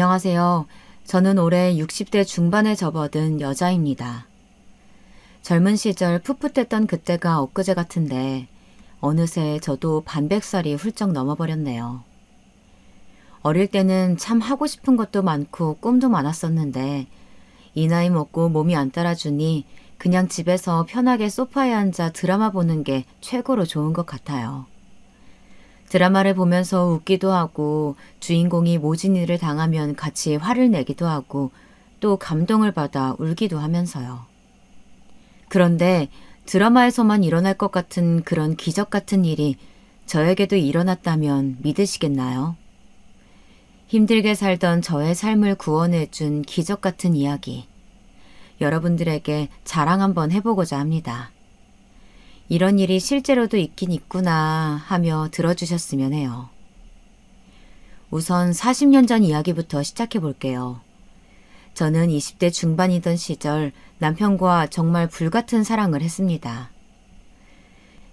안녕하세요. 저는 올해 60대 중반에 접어든 여자입니다. 젊은 시절 풋풋했던 그때가 엊그제 같은데 어느새 저도 반백살이 훌쩍 넘어버렸네요. 어릴 때는 참 하고 싶은 것도 많고 꿈도 많았었는데 이 나이 먹고 몸이 안 따라주니 그냥 집에서 편하게 소파에 앉아 드라마 보는 게 최고로 좋은 것 같아요. 드라마를 보면서 웃기도 하고 주인공이 모진 일을 당하면 같이 화를 내기도 하고 또 감동을 받아 울기도 하면서요. 그런데 드라마에서만 일어날 것 같은 그런 기적 같은 일이 저에게도 일어났다면 믿으시겠나요? 힘들게 살던 저의 삶을 구원해준 기적 같은 이야기. 여러분들에게 자랑 한번 해보고자 합니다. 이런 일이 실제로도 있긴 있구나 하며 들어주셨으면 해요. 우선 40년 전 이야기부터 시작해 볼게요. 저는 20대 중반이던 시절 남편과 정말 불같은 사랑을 했습니다.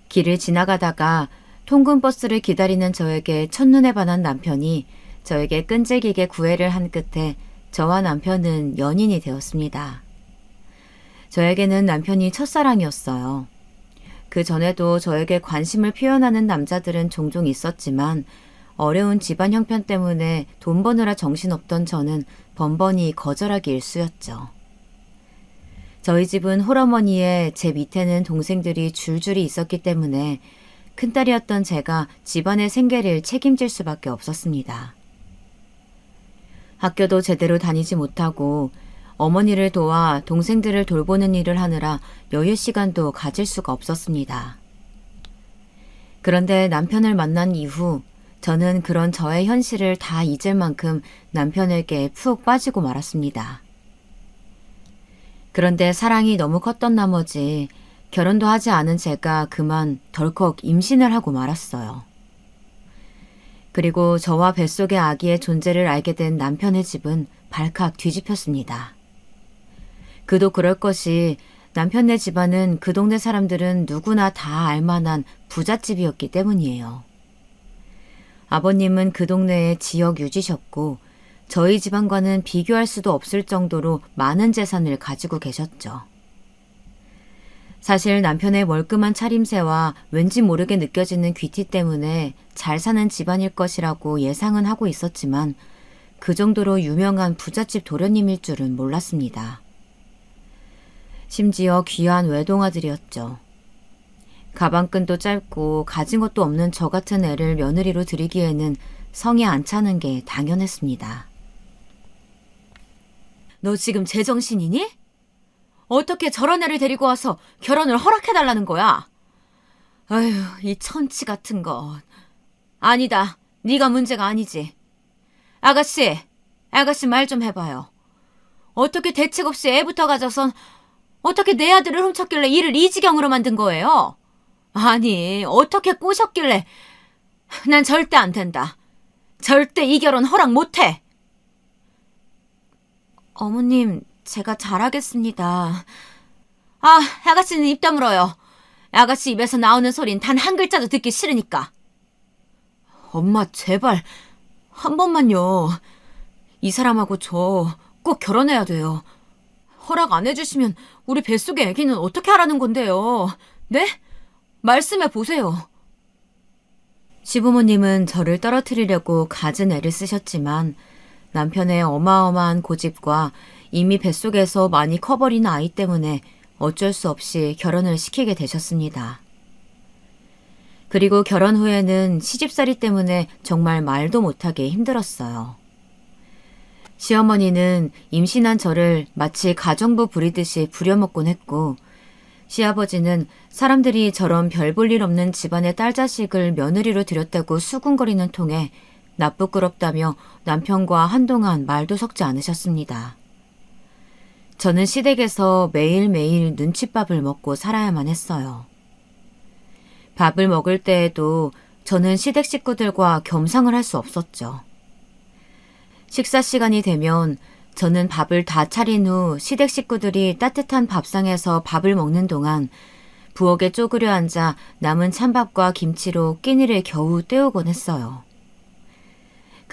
길을 지나가다가 통근버스를 기다리는 저에게 첫눈에 반한 남편이 저에게 끈질기게 구애를 한 끝에 저와 남편은 연인이 되었습니다. 저에게는 남편이 첫사랑이었어요. 그 전에도 저에게 관심을 표현하는 남자들은 종종 있었지만 어려운 집안 형편 때문에 돈 버느라 정신없던 저는 번번이 거절하기 일쑤였죠. 저희 집은 홀어머니에 제 밑에는 동생들이 줄줄이 있었기 때문에 큰딸이었던 제가 집안의 생계를 책임질 수밖에 없었습니다. 학교도 제대로 다니지 못하고 어머니를 도와 동생들을 돌보는 일을 하느라 여유 시간도 가질 수가 없었습니다. 그런데 남편을 만난 이후 저는 그런 저의 현실을 다 잊을 만큼 남편에게 푹 빠지고 말았습니다. 그런데 사랑이 너무 컸던 나머지 결혼도 하지 않은 제가 그만 덜컥 임신을 하고 말았어요. 그리고 저와 뱃속의 아기의 존재를 알게 된 남편의 집은 발칵 뒤집혔습니다. 그도 그럴 것이 남편네 집안은 그 동네 사람들은 누구나 다 알만한 부잣집이었기 때문이에요. 아버님은 그 동네의 지역 유지셨고 저희 집안과는 비교할 수도 없을 정도로 많은 재산을 가지고 계셨죠. 사실 남편의 멀끔한 차림새와 왠지 모르게 느껴지는 귀티 때문에 잘 사는 집안일 것이라고 예상은 하고 있었지만 그 정도로 유명한 부잣집 도련님일 줄은 몰랐습니다. 심지어 귀한 외동아들이었죠. 가방끈도 짧고 가진 것도 없는 저 같은 애를 며느리로 들이기에는 성이 안 차는 게 당연했습니다. 너 지금 제정신이니? 어떻게 저런 애를 데리고 와서 결혼을 허락해달라는 거야? 아휴, 이 천치 같은 것. 아니다. 네가 문제가 아니지. 아가씨 말 좀 해봐요. 어떻게 대책 없이 애부터 가져선 어떻게 내 아들을 훔쳤길래 일을 이 지경으로 만든 거예요? 아니, 어떻게 꼬셨길래. 난 절대 안 된다. 절대 이 결혼 허락 못해. 어머님, 제가 잘하겠습니다. 아, 아가씨는 입 다물어요. 아가씨 입에서 나오는 소린 단 한 글자도 듣기 싫으니까. 엄마, 제발 한 번만요. 이 사람하고 저 꼭 결혼해야 돼요. 허락 안 해주시면 우리 뱃속의 아기는 어떻게 하라는 건데요? 네? 말씀해 보세요. 시부모님은 저를 떨어뜨리려고 갖은 애를 쓰셨지만 남편의 어마어마한 고집과 이미 뱃속에서 많이 커버린 아이 때문에 어쩔 수 없이 결혼을 시키게 되셨습니다. 그리고 결혼 후에는 시집살이 때문에 정말 말도 못하게 힘들었어요. 시어머니는 임신한 저를 마치 가정부 부리듯이 부려먹곤 했고 시아버지는 사람들이 저런 별 볼 일 없는 집안의 딸 자식을 며느리로 들였다고 수군거리는 통에 나쁘끄럽다며 남편과 한동안 말도 섞지 않으셨습니다. 저는 시댁에서 매일매일 눈칫밥을 먹고 살아야만 했어요. 밥을 먹을 때에도 저는 시댁 식구들과 겸상을 할 수 없었죠. 식사 시간이 되면 저는 밥을 다 차린 후 시댁 식구들이 따뜻한 밥상에서 밥을 먹는 동안 부엌에 쪼그려 앉아 남은 찬밥과 김치로 끼니를 겨우 때우곤 했어요.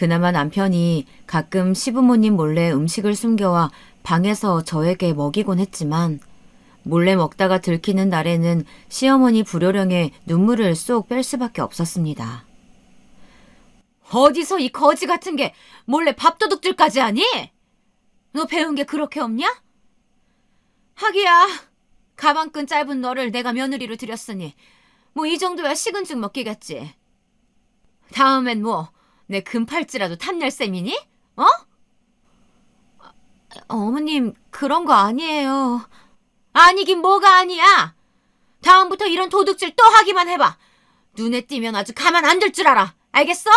그나마 남편이 가끔 시부모님 몰래 음식을 숨겨와 방에서 저에게 먹이곤 했지만 몰래 먹다가 들키는 날에는 시어머니 불효령에 눈물을 쏙 뺄 수밖에 없었습니다. 어디서 이 거지 같은 게 몰래 밥도둑질까지 하니? 너 배운 게 그렇게 없냐? 하기야, 가방끈 짧은 너를 내가 며느리로 들였으니 뭐 이 정도야 식은죽 먹기겠지. 다음엔 뭐 내 금팔찌라도 탐낼 셈이니? 어? 어머님, 그런 거 아니에요. 아니긴 뭐가 아니야. 다음부터 이런 도둑질 또 하기만 해봐. 눈에 띄면 아주 가만 안 둘 줄 알아. 알겠어?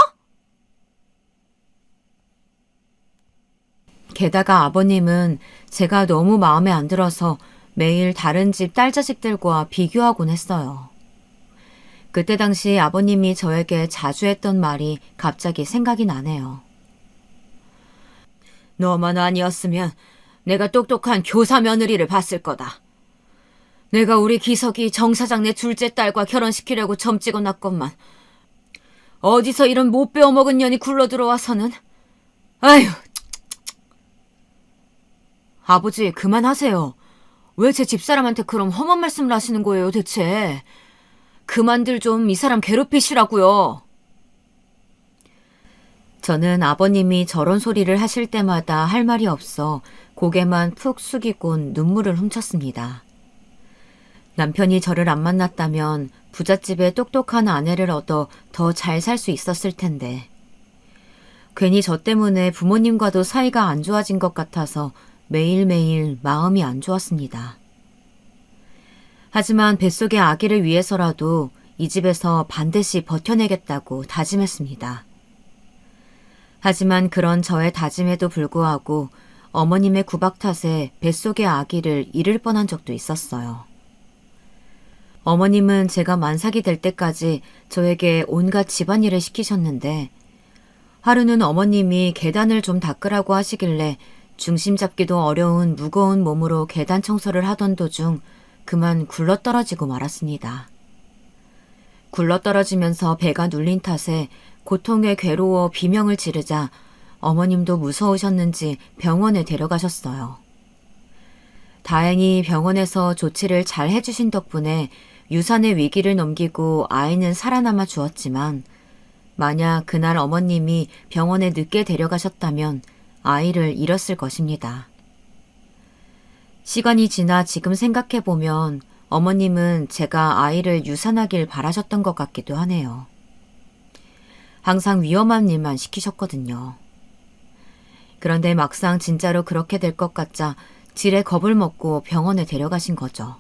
게다가 아버님은 제가 너무 마음에 안 들어서 매일 다른 집 딸자식들과 비교하곤 했어요. 그때 당시 아버님이 저에게 자주 했던 말이 갑자기 생각이 나네요. 너만 아니었으면 내가 똑똑한 교사 며느리를 봤을 거다. 내가 우리 기석이 정 사장 내 둘째 딸과 결혼시키려고 점 찍어놨건만 어디서 이런 못 배워먹은 년이 굴러 들어와서는. 아휴. 아버지, 그만하세요. 왜 제 집사람한테 그런 험한 말씀을 하시는 거예요, 대체? 그만들 좀 이 사람 괴롭히시라고요. 저는 아버님이 저런 소리를 하실 때마다 할 말이 없어 고개만 푹 숙이곤 눈물을 훔쳤습니다. 남편이 저를 안 만났다면 부잣집에 똑똑한 아내를 얻어 더 잘 살 수 있었을 텐데. 괜히 저 때문에 부모님과도 사이가 안 좋아진 것 같아서 매일매일 마음이 안 좋았습니다. 하지만 뱃속의 아기를 위해서라도 이 집에서 반드시 버텨내겠다고 다짐했습니다. 하지만 그런 저의 다짐에도 불구하고 어머님의 구박 탓에 뱃속의 아기를 잃을 뻔한 적도 있었어요. 어머님은 제가 만삭이 될 때까지 저에게 온갖 집안일을 시키셨는데 하루는 어머님이 계단을 좀 닦으라고 하시길래 중심 잡기도 어려운 무거운 몸으로 계단 청소를 하던 도중 그만 굴러떨어지고 말았습니다. 굴러떨어지면서 배가 눌린 탓에 고통에 괴로워 비명을 지르자 어머님도 무서우셨는지 병원에 데려가셨어요. 다행히 병원에서 조치를 잘 해주신 덕분에 유산의 위기를 넘기고 아이는 살아남아 주었지만 만약 그날 어머님이 병원에 늦게 데려가셨다면 아이를 잃었을 것입니다. 시간이 지나 지금 생각해보면 어머님은 제가 아이를 유산하길 바라셨던 것 같기도 하네요. 항상 위험한 일만 시키셨거든요. 그런데 막상 진짜로 그렇게 될 것 같자 지레 겁을 먹고 병원에 데려가신 거죠.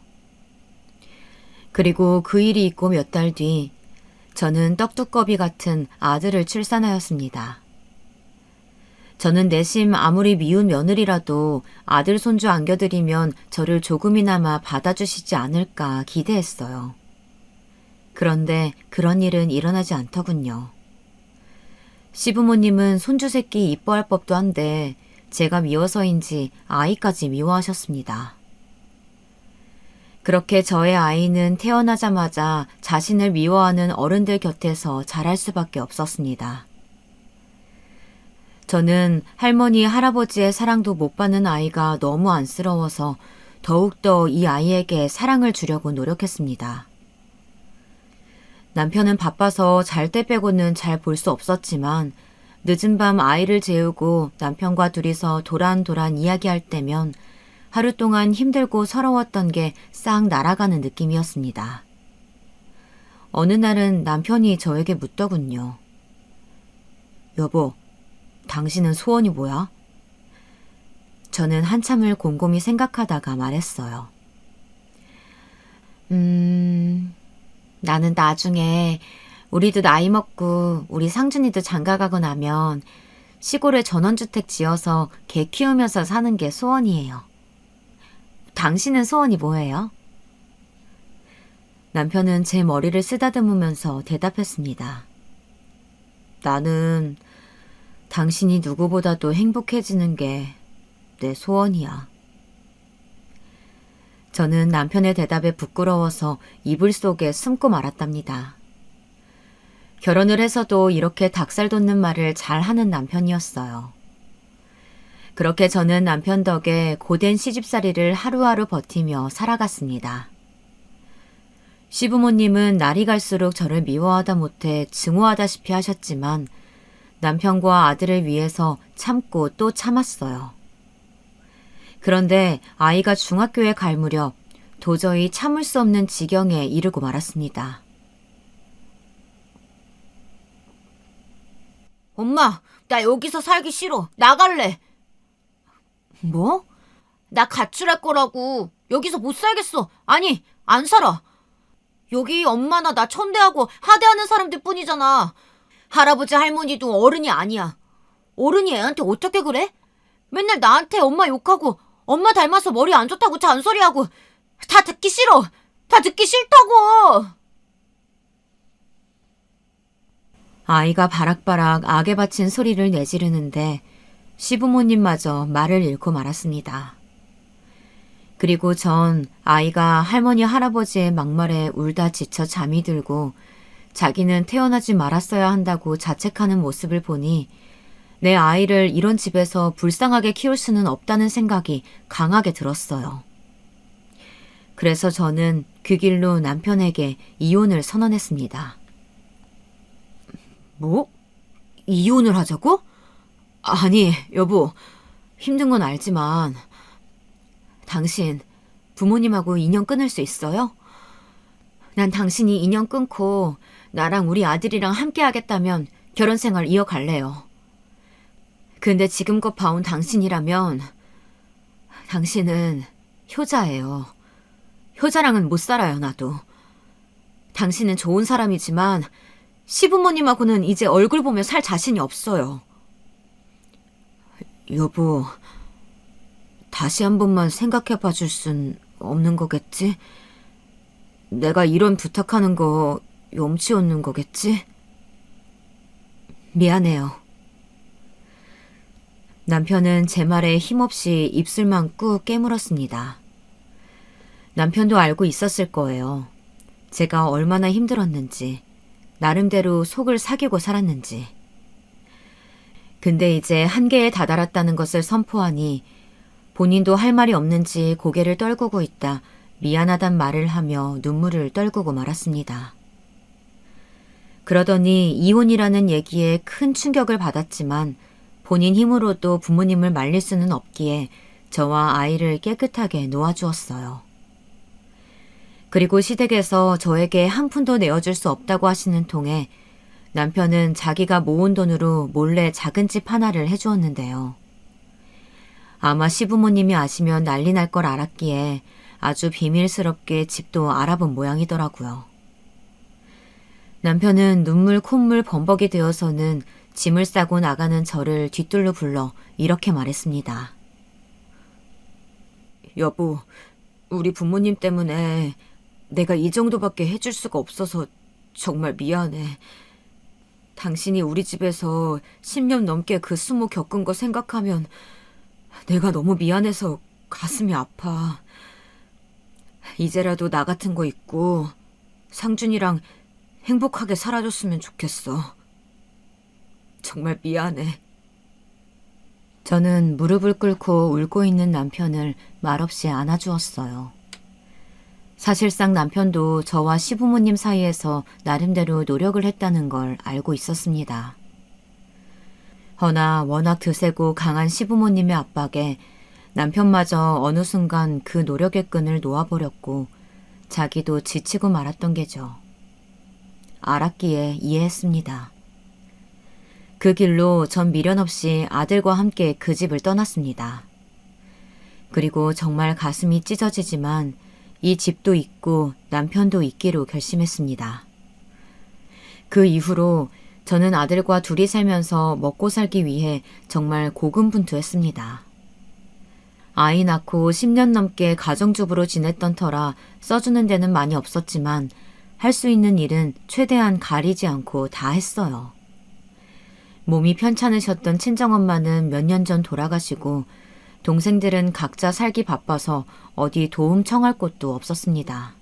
그리고 그 일이 있고 몇 달 뒤 저는 떡두꺼비 같은 아들을 출산하였습니다. 저는 내심 아무리 미운 며느리라도 아들 손주 안겨드리면 저를 조금이나마 받아주시지 않을까 기대했어요. 그런데 그런 일은 일어나지 않더군요. 시부모님은 손주 새끼 이뻐할 법도 한데 제가 미워서인지 아이까지 미워하셨습니다. 그렇게 저의 아이는 태어나자마자 자신을 미워하는 어른들 곁에서 자랄 수밖에 없었습니다. 저는 할머니, 할아버지의 사랑도 못 받는 아이가 너무 안쓰러워서 더욱더 이 아이에게 사랑을 주려고 노력했습니다. 남편은 바빠서 잘 때 빼고는 잘 볼 수 없었지만 늦은 밤 아이를 재우고 남편과 둘이서 도란도란 이야기할 때면 하루 동안 힘들고 서러웠던 게 싹 날아가는 느낌이었습니다. 어느 날은 남편이 저에게 묻더군요. 여보, 당신은 소원이 뭐야? 저는 한참을 곰곰이 생각하다가 말했어요. 나는 나중에 우리도 나이 먹고 우리 상준이도 장가가고 나면 시골에 전원주택 지어서 개 키우면서 사는 게 소원이에요. 당신은 소원이 뭐예요? 남편은 제 머리를 쓰다듬으면서 대답했습니다. 나는 당신이 누구보다도 행복해지는 게 내 소원이야. 저는 남편의 대답에 부끄러워서 이불 속에 숨고 말았답니다. 결혼을 해서도 이렇게 닭살 돋는 말을 잘 하는 남편이었어요. 그렇게 저는 남편 덕에 고된 시집살이를 하루하루 버티며 살아갔습니다. 시부모님은 날이 갈수록 저를 미워하다 못해 증오하다시피 하셨지만 남편과 아들을 위해서 참고 또 참았어요. 그런데 아이가 중학교에 갈 무렵 도저히 참을 수 없는 지경에 이르고 말았습니다. 엄마, 나 여기서 살기 싫어. 나갈래. 뭐? 나 가출할 거라고. 여기서 못 살겠어. 아니, 안 살아. 여기 엄마나 나 천대하고 하대하는 사람들 뿐이잖아. 할아버지 할머니도 어른이 아니야. 어른이 애한테 어떻게 그래? 맨날 나한테 엄마 욕하고 엄마 닮아서 머리 안 좋다고 잔소리하고 다 듣기 싫어. 다 듣기 싫다고. 아이가 바락바락 악에 바친 소리를 내지르는데 시부모님마저 말을 잃고 말았습니다. 그리고 전 아이가 할머니 할아버지의 막말에 울다 지쳐 잠이 들고 자기는 태어나지 말았어야 한다고 자책하는 모습을 보니 내 아이를 이런 집에서 불쌍하게 키울 수는 없다는 생각이 강하게 들었어요. 그래서 저는 그 길로 남편에게 이혼을 선언했습니다. 뭐? 이혼을 하자고? 아니, 여보, 힘든 건 알지만 당신 부모님하고 인연 끊을 수 있어요? 난 당신이 인연 끊고 나랑 우리 아들이랑 함께 하겠다면 결혼 생활 이어갈래요. 근데 지금껏 봐온 당신이라면 당신은 효자예요. 효자랑은 못 살아요, 나도. 당신은 좋은 사람이지만 시부모님하고는 이제 얼굴 보며 살 자신이 없어요. 여보, 다시 한 번만 생각해 봐줄 순 없는 거겠지? 내가 이런 부탁하는 거 염치 없는 거겠지? 미안해요. 남편은 제 말에 힘없이 입술만 꾹 깨물었습니다. 남편도 알고 있었을 거예요. 제가 얼마나 힘들었는지, 나름대로 속을 사귀고 살았는지. 근데 이제 한계에 다다랐다는 것을 선포하니 본인도 할 말이 없는지 고개를 떨구고 있다 미안하단 말을 하며 눈물을 떨구고 말았습니다. 그러더니 이혼이라는 얘기에 큰 충격을 받았지만 본인 힘으로도 부모님을 말릴 수는 없기에 저와 아이를 깨끗하게 놓아주었어요. 그리고 시댁에서 저에게 한 푼도 내어줄 수 없다고 하시는 통에 남편은 자기가 모은 돈으로 몰래 작은 집 하나를 해주었는데요. 아마 시부모님이 아시면 난리 날 걸 알았기에 아주 비밀스럽게 집도 알아본 모양이더라고요. 남편은 눈물 콧물 범벅이 되어서는 짐을 싸고 나가는 저를 뒤뜰로 불러 이렇게 말했습니다. 여보, 우리 부모님 때문에 내가 이 정도밖에 해줄 수가 없어서 정말 미안해. 당신이 우리 집에서 10년 넘게 그 수모 겪은 거 생각하면 내가 너무 미안해서 가슴이 아파. 이제라도 나 같은 거 있고 상준이랑 행복하게 살아줬으면 좋겠어. 정말 미안해. 저는 무릎을 꿇고 울고 있는 남편을 말없이 안아주었어요. 사실상 남편도 저와 시부모님 사이에서 나름대로 노력을 했다는 걸 알고 있었습니다. 허나 워낙 드세고 강한 시부모님의 압박에 남편마저 어느 순간 그 노력의 끈을 놓아버렸고 자기도 지치고 말았던 게죠. 알았기에 이해했습니다. 그 길로 전 미련 없이 아들과 함께 그 집을 떠났습니다. 그리고 정말 가슴이 찢어지지만 이 집도 있고 남편도 있기로 결심했습니다. 그 이후로 저는 아들과 둘이 살면서 먹고 살기 위해 정말 고군분투했습니다. 아이 낳고 10년 넘게 가정주부로 지냈던 터라 써주는 데는 많이 없었지만 할 수 있는 일은 최대한 가리지 않고 다 했어요. 몸이 편찮으셨던 친정엄마는 몇 년 전 돌아가시고 동생들은 각자 살기 바빠서 어디 도움 청할 곳도 없었습니다.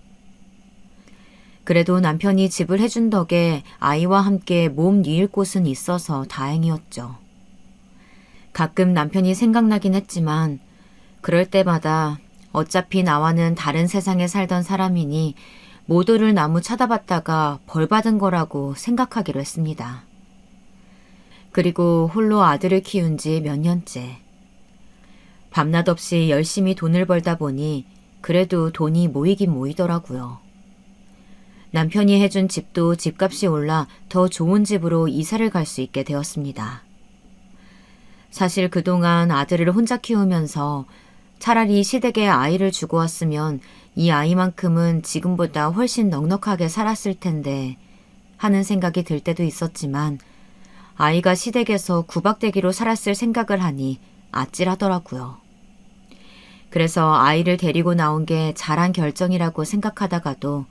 그래도 남편이 집을 해준 덕에 아이와 함께 몸 뉘일 곳은 있어서 다행이었죠. 가끔 남편이 생각나긴 했지만 그럴 때마다 어차피 나와는 다른 세상에 살던 사람이니 모두를 나무 쳐다봤다가 벌 받은 거라고 생각하기로 했습니다. 그리고 홀로 아들을 키운 지 몇 년째. 밤낮 없이 열심히 돈을 벌다 보니 그래도 돈이 모이긴 모이더라고요. 남편이 해준 집도 집값이 올라 더 좋은 집으로 이사를 갈 수 있게 되었습니다. 사실 그동안 아들을 혼자 키우면서 차라리 시댁에 아이를 주고 왔으면 이 아이만큼은 지금보다 훨씬 넉넉하게 살았을 텐데 하는 생각이 들 때도 있었지만 아이가 시댁에서 구박대기로 살았을 생각을 하니 아찔하더라고요. 그래서 아이를 데리고 나온 게 잘한 결정이라고 생각하다가도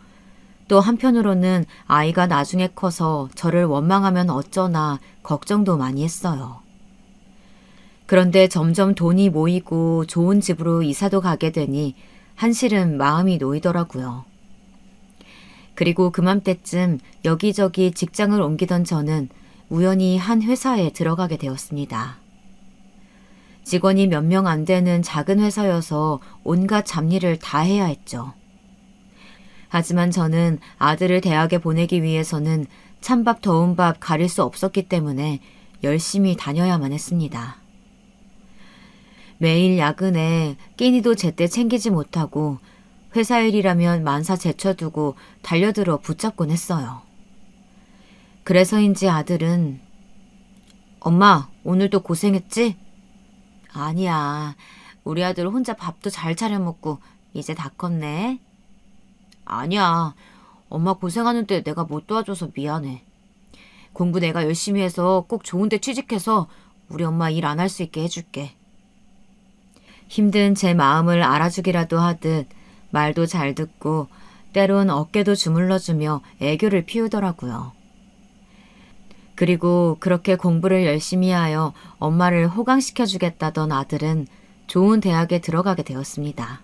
또 한편으로는 아이가 나중에 커서 저를 원망하면 어쩌나 걱정도 많이 했어요. 그런데 점점 돈이 모이고 좋은 집으로 이사도 가게 되니 한시름 마음이 놓이더라고요. 그리고 그맘때쯤 여기저기 직장을 옮기던 저는 우연히 한 회사에 들어가게 되었습니다. 직원이 몇 명 안 되는 작은 회사여서 온갖 잡일을 다 해야 했죠. 하지만 저는 아들을 대학에 보내기 위해서는 찬밥 더운 밥 가릴 수 없었기 때문에 열심히 다녀야만 했습니다. 매일 야근에 끼니도 제때 챙기지 못하고 회사 일이라면 만사 제쳐두고 달려들어 붙잡곤 했어요. 그래서인지 아들은 엄마, 오늘도 고생했지? 아니야, 우리 아들 혼자 밥도 잘 차려 먹고 이제 다 컸네. 아니야, 엄마 고생하는데 내가 못 도와줘서 미안해. 공부 내가 열심히 해서 꼭 좋은 데 취직해서 우리 엄마 일 안 할 수 있게 해줄게. 힘든 제 마음을 알아주기라도 하듯 말도 잘 듣고 때론 어깨도 주물러주며 애교를 피우더라고요. 그리고 그렇게 공부를 열심히 하여 엄마를 호강시켜주겠다던 아들은 좋은 대학에 들어가게 되었습니다.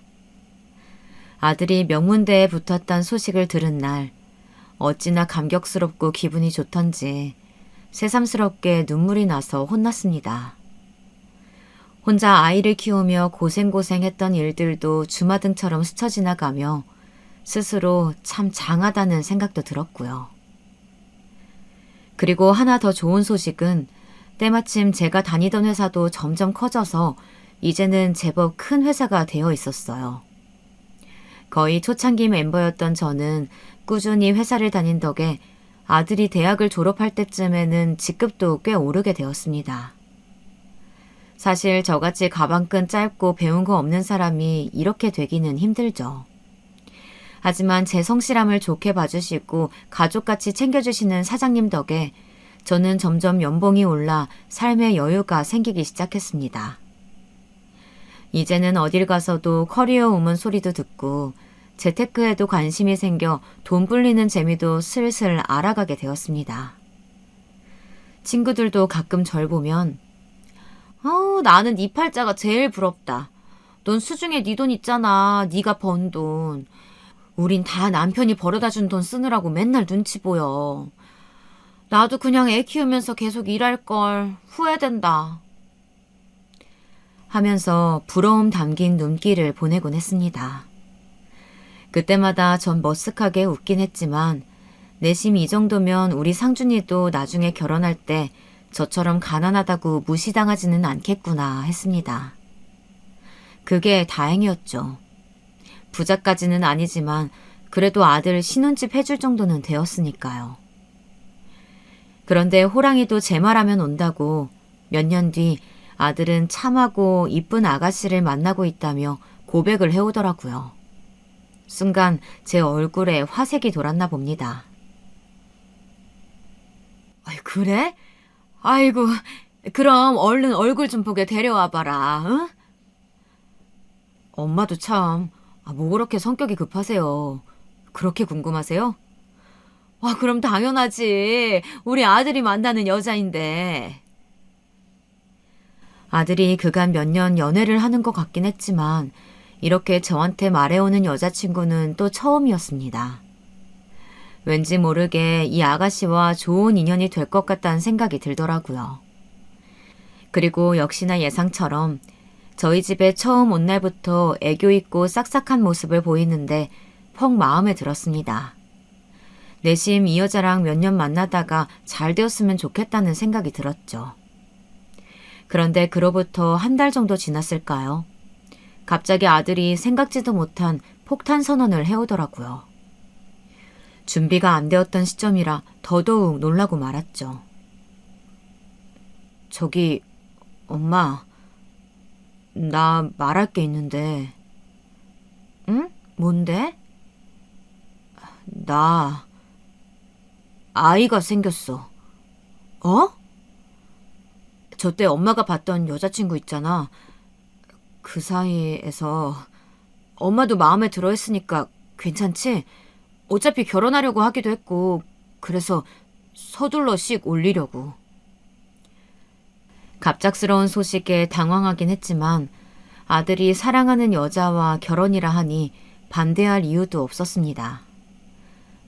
아들이 명문대에 붙었다는 소식을 들은 날 어찌나 감격스럽고 기분이 좋던지 새삼스럽게 눈물이 나서 혼났습니다. 혼자 아이를 키우며 고생고생했던 일들도 주마등처럼 스쳐 지나가며 스스로 참 장하다는 생각도 들었고요. 그리고 하나 더 좋은 소식은 때마침 제가 다니던 회사도 점점 커져서 이제는 제법 큰 회사가 되어 있었어요. 거의 초창기 멤버였던 저는 꾸준히 회사를 다닌 덕에 아들이 대학을 졸업할 때쯤에는 직급도 꽤 오르게 되었습니다. 사실 저같이 가방끈 짧고 배운 거 없는 사람이 이렇게 되기는 힘들죠. 하지만 제 성실함을 좋게 봐주시고 가족같이 챙겨주시는 사장님 덕에 저는 점점 연봉이 올라 삶의 여유가 생기기 시작했습니다. 이제는 어딜 가서도 커리어 우먼 소리도 듣고 재테크에도 관심이 생겨 돈 불리는 재미도 슬슬 알아가게 되었습니다. 친구들도 가끔 절 보면 나는 네 팔자가 제일 부럽다. 넌 수중에 네 돈 있잖아. 네가 번 돈. 우린 다 남편이 벌어다 준 돈 쓰느라고 맨날 눈치 보여. 나도 그냥 애 키우면서 계속 일할 걸 후회된다. 하면서 부러움 담긴 눈길을 보내곤 했습니다. 그때마다 전 머쓱하게 웃긴 했지만 내심 이 정도면 우리 상준이도 나중에 결혼할 때 저처럼 가난하다고 무시당하지는 않겠구나 했습니다. 그게 다행이었죠. 부자까지는 아니지만 그래도 아들 신혼집 해줄 정도는 되었으니까요. 그런데 호랑이도 제 말하면 온다고 몇 년 뒤 아들은 참하고 이쁜 아가씨를 만나고 있다며 고백을 해오더라고요. 순간 제 얼굴에 화색이 돌았나 봅니다. 그래? 아이고, 그럼 얼른 얼굴 좀 보게 데려와봐라, 응? 엄마도 참, 뭐 그렇게 성격이 급하세요. 그렇게 궁금하세요? 그럼 당연하지. 우리 아들이 만나는 여자인데. 아들이 그간 몇 년 연애를 하는 것 같긴 했지만 이렇게 저한테 말해오는 여자친구는 또 처음이었습니다. 왠지 모르게 이 아가씨와 좋은 인연이 될 것 같다는 생각이 들더라고요. 그리고 역시나 예상처럼 저희 집에 처음 온 날부터 애교 있고 싹싹한 모습을 보이는데 퍽 마음에 들었습니다. 내심 이 여자랑 몇 년 만나다가 잘 되었으면 좋겠다는 생각이 들었죠. 그런데 그로부터 한 달 정도 지났을까요? 갑자기 아들이 생각지도 못한 폭탄 선언을 해오더라고요. 준비가 안 되었던 시점이라 더더욱 놀라고 말았죠. 저기, 엄마, 나 말할 게 있는데. 응? 뭔데? 나 아이가 생겼어. 어? 저 때 엄마가 봤던 여자친구 있잖아. 그 사이에서 엄마도 마음에 들어 했으니까 괜찮지? 어차피 결혼하려고 하기도 했고 그래서 서둘러 씩 올리려고. 갑작스러운 소식에 당황하긴 했지만 아들이 사랑하는 여자와 결혼이라 하니 반대할 이유도 없었습니다.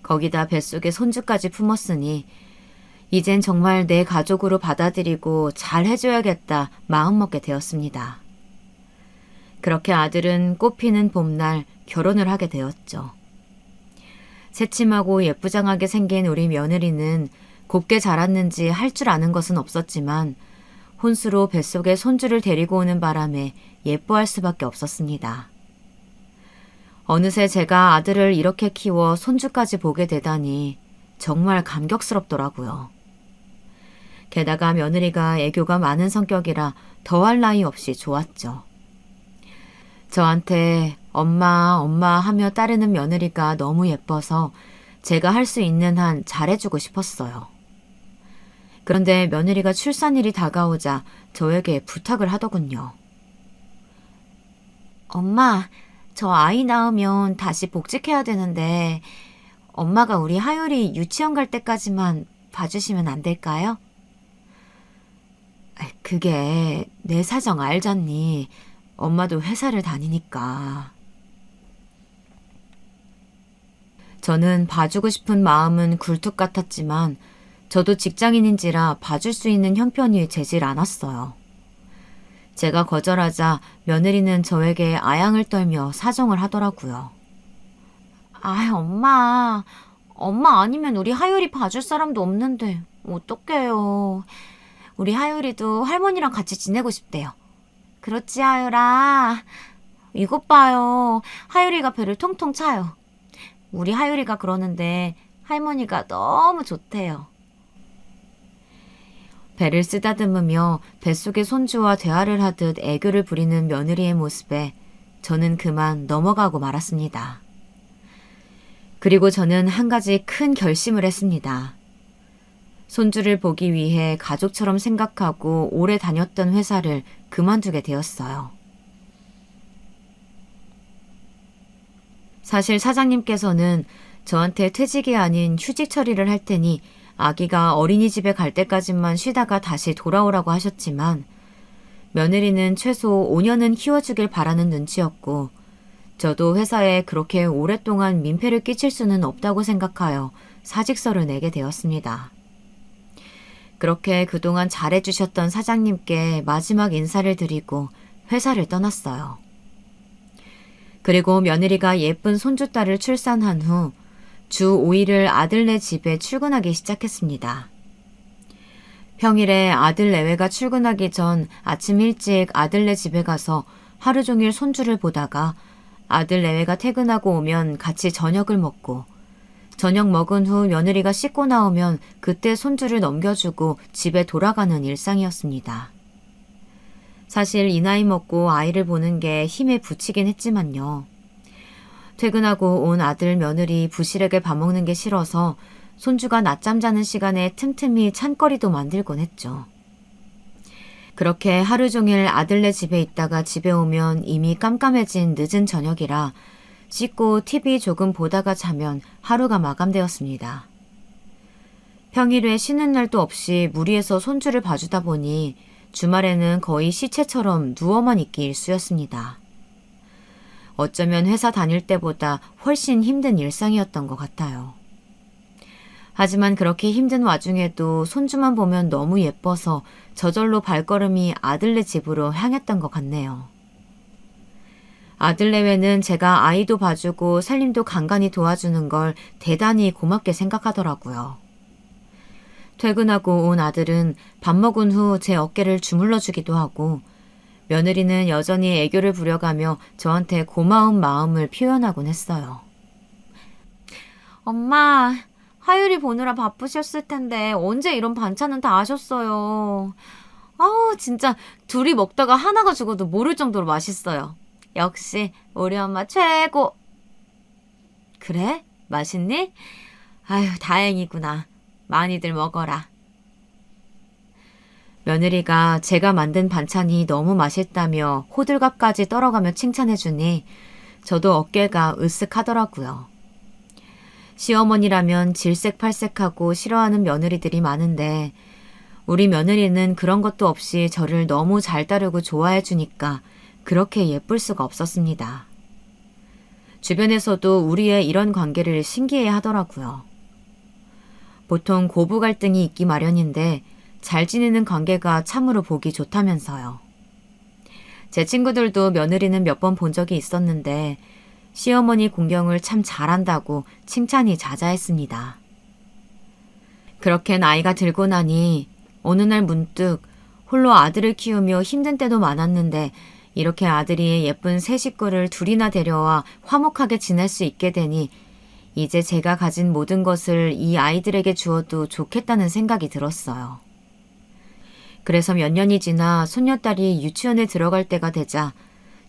거기다 뱃속에 손주까지 품었으니 이젠 정말 내 가족으로 받아들이고 잘 해줘야겠다 마음먹게 되었습니다. 그렇게 아들은 꽃피는 봄날 결혼을 하게 되었죠. 새침하고 예쁘장하게 생긴 우리 며느리는 곱게 자랐는지 할 줄 아는 것은 없었지만 혼수로 뱃속에 손주를 데리고 오는 바람에 예뻐할 수밖에 없었습니다. 어느새 제가 아들을 이렇게 키워 손주까지 보게 되다니 정말 감격스럽더라고요. 게다가 며느리가 애교가 많은 성격이라 더할 나위 없이 좋았죠. 저한테 엄마, 엄마 하며 따르는 며느리가 너무 예뻐서 제가 할 수 있는 한 잘해주고 싶었어요. 그런데 며느리가 출산일이 다가오자 저에게 부탁을 하더군요. 엄마, 저 아이 낳으면 다시 복직해야 되는데 엄마가 우리 하율이 유치원 갈 때까지만 봐주시면 안 될까요? 그게 내 사정 알잖니. 엄마도 회사를 다니니까. 저는 봐주고 싶은 마음은 굴뚝 같았지만 저도 직장인인지라 봐줄 수 있는 형편이 되질 않았어요. 제가 거절하자 며느리는 저에게 아양을 떨며 사정을 하더라고요. 아, 엄마 아니면 우리 하율이 봐줄 사람도 없는데 어떡해요. 우리 하율이도 할머니랑 같이 지내고 싶대요. 그렇지, 하율아. 이것 봐요. 하율이가 배를 통통 차요. 우리 하율이가 그러는데 할머니가 너무 좋대요. 배를 쓰다듬으며 뱃속의 손주와 대화를 하듯 애교를 부리는 며느리의 모습에 저는 그만 넘어가고 말았습니다. 그리고 저는 한 가지 큰 결심을 했습니다. 손주를 보기 위해 가족처럼 생각하고 오래 다녔던 회사를 그만두게 되었어요. 사실 사장님께서는 저한테 퇴직이 아닌 휴직 처리를 할 테니 아기가 어린이집에 갈 때까지만 쉬다가 다시 돌아오라고 하셨지만 며느리는 최소 5년은 키워주길 바라는 눈치였고 저도 회사에 그렇게 오랫동안 민폐를 끼칠 수는 없다고 생각하여 사직서를 내게 되었습니다. 그렇게 그동안 잘해주셨던 사장님께 마지막 인사를 드리고 회사를 떠났어요. 그리고 며느리가 예쁜 손주딸을 출산한 후 주 5일을 아들네 집에 출근하기 시작했습니다. 평일에 아들 내외가 출근하기 전 아침 일찍 아들네 집에 가서 하루 종일 손주를 보다가 아들 내외가 퇴근하고 오면 같이 저녁을 먹고 저녁 먹은 후 며느리가 씻고 나오면 그때 손주를 넘겨주고 집에 돌아가는 일상이었습니다. 사실 이 나이 먹고 아이를 보는 게 힘에 부치긴 했지만요. 퇴근하고 온 아들 며느리 부실하게 밥 먹는 게 싫어서 손주가 낮잠 자는 시간에 틈틈이 찬거리도 만들곤 했죠. 그렇게 하루 종일 아들네 집에 있다가 집에 오면 이미 깜깜해진 늦은 저녁이라 씻고 TV 조금 보다가 자면 하루가 마감되었습니다. 평일에 쉬는 날도 없이 무리해서 손주를 봐주다 보니 주말에는 거의 시체처럼 누워만 있기 일쑤였습니다. 어쩌면 회사 다닐 때보다 훨씬 힘든 일상이었던 것 같아요. 하지만 그렇게 힘든 와중에도 손주만 보면 너무 예뻐서 저절로 발걸음이 아들네 집으로 향했던 것 같네요. 아들내외는 제가 아이도 봐주고 살림도 간간히 도와주는 걸 대단히 고맙게 생각하더라고요. 퇴근하고 온 아들은 밥 먹은 후 제 어깨를 주물러 주기도 하고, 며느리는 여전히 애교를 부려가며 저한테 고마운 마음을 표현하곤 했어요. 엄마, 하율이 보느라 바쁘셨을 텐데 언제 이런 반찬은 다 하셨어요. 아우, 진짜 둘이 먹다가 하나가 죽어도 모를 정도로 맛있어요. 역시 우리 엄마 최고. 그래? 맛있니? 아유, 다행이구나. 많이들 먹어라. 며느리가 제가 만든 반찬이 너무 맛있다며 호들갑까지 떨어가며 칭찬해주니 저도 어깨가 으쓱하더라고요. 시어머니라면 질색팔색하고 싫어하는 며느리들이 많은데 우리 며느리는 그런 것도 없이 저를 너무 잘 따르고 좋아해주니까 그렇게 예쁠 수가 없었습니다. 주변에서도 우리의 이런 관계를 신기해 하더라고요. 보통 고부 갈등이 있기 마련인데 잘 지내는 관계가 참으로 보기 좋다면서요. 제 친구들도 며느리는 몇 번 본 적이 있었는데 시어머니 공경을 참 잘한다고 칭찬이 자자했습니다. 그렇게 나이가 들고 나니 어느 날 문득 홀로 아들을 키우며 힘든 때도 많았는데 이렇게 아들이 예쁜 새 식구를 둘이나 데려와 화목하게 지낼 수 있게 되니 이제 제가 가진 모든 것을 이 아이들에게 주어도 좋겠다는 생각이 들었어요. 그래서 몇 년이 지나 손녀딸이 유치원에 들어갈 때가 되자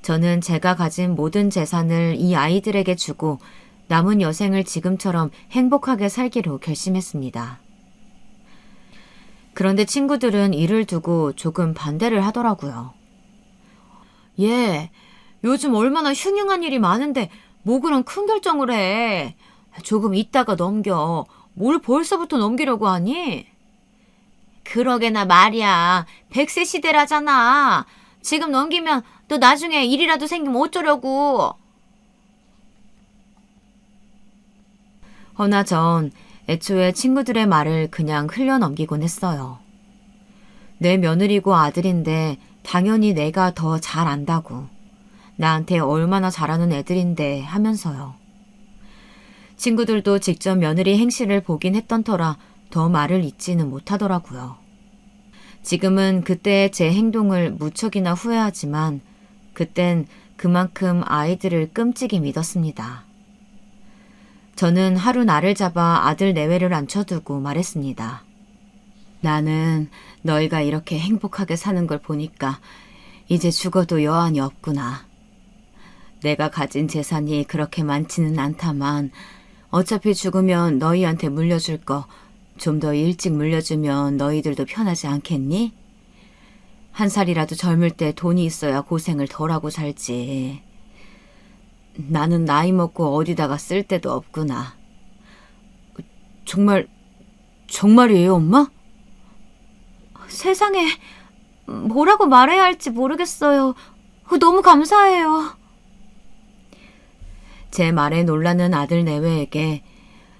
저는 제가 가진 모든 재산을 이 아이들에게 주고 남은 여생을 지금처럼 행복하게 살기로 결심했습니다. 그런데 친구들은 이를 두고 조금 반대를 하더라고요. 얘, 요즘 얼마나 흉흉한 일이 많은데 뭐 그런 큰 결정을 해. 조금 있다가 넘겨. 뭘 벌써부터 넘기려고 하니? 그러게나 말이야. 100세 시대라잖아. 지금 넘기면 또 나중에 일이라도 생기면 어쩌려고. 허나 전 애초에 친구들의 말을 그냥 흘려넘기곤 했어요. 내 며느리고 아들인데 당연히 내가 더 잘 안다고. 나한테 얼마나 잘하는 애들인데 하면서요. 친구들도 직접 며느리 행실을 보긴 했던 터라 더 말을 잇지는 못하더라고요. 지금은 그때의 제 행동을 무척이나 후회하지만 그땐 그만큼 아이들을 끔찍이 믿었습니다. 저는 하루 날을 잡아 아들 내외를 앉혀두고 말했습니다. 나는 너희가 이렇게 행복하게 사는 걸 보니까 이제 죽어도 여한이 없구나. 내가 가진 재산이 그렇게 많지는 않다만 어차피 죽으면 너희한테 물려줄 거 좀 더 일찍 물려주면 너희들도 편하지 않겠니? 한 살이라도 젊을 때 돈이 있어야 고생을 덜하고 살지. 나는 나이 먹고 어디다가 쓸 데도 없구나. 정말이에요, 엄마? 세상에 뭐라고 말해야 할지 모르겠어요. 너무 감사해요. 제 말에 놀라는 아들 내외에게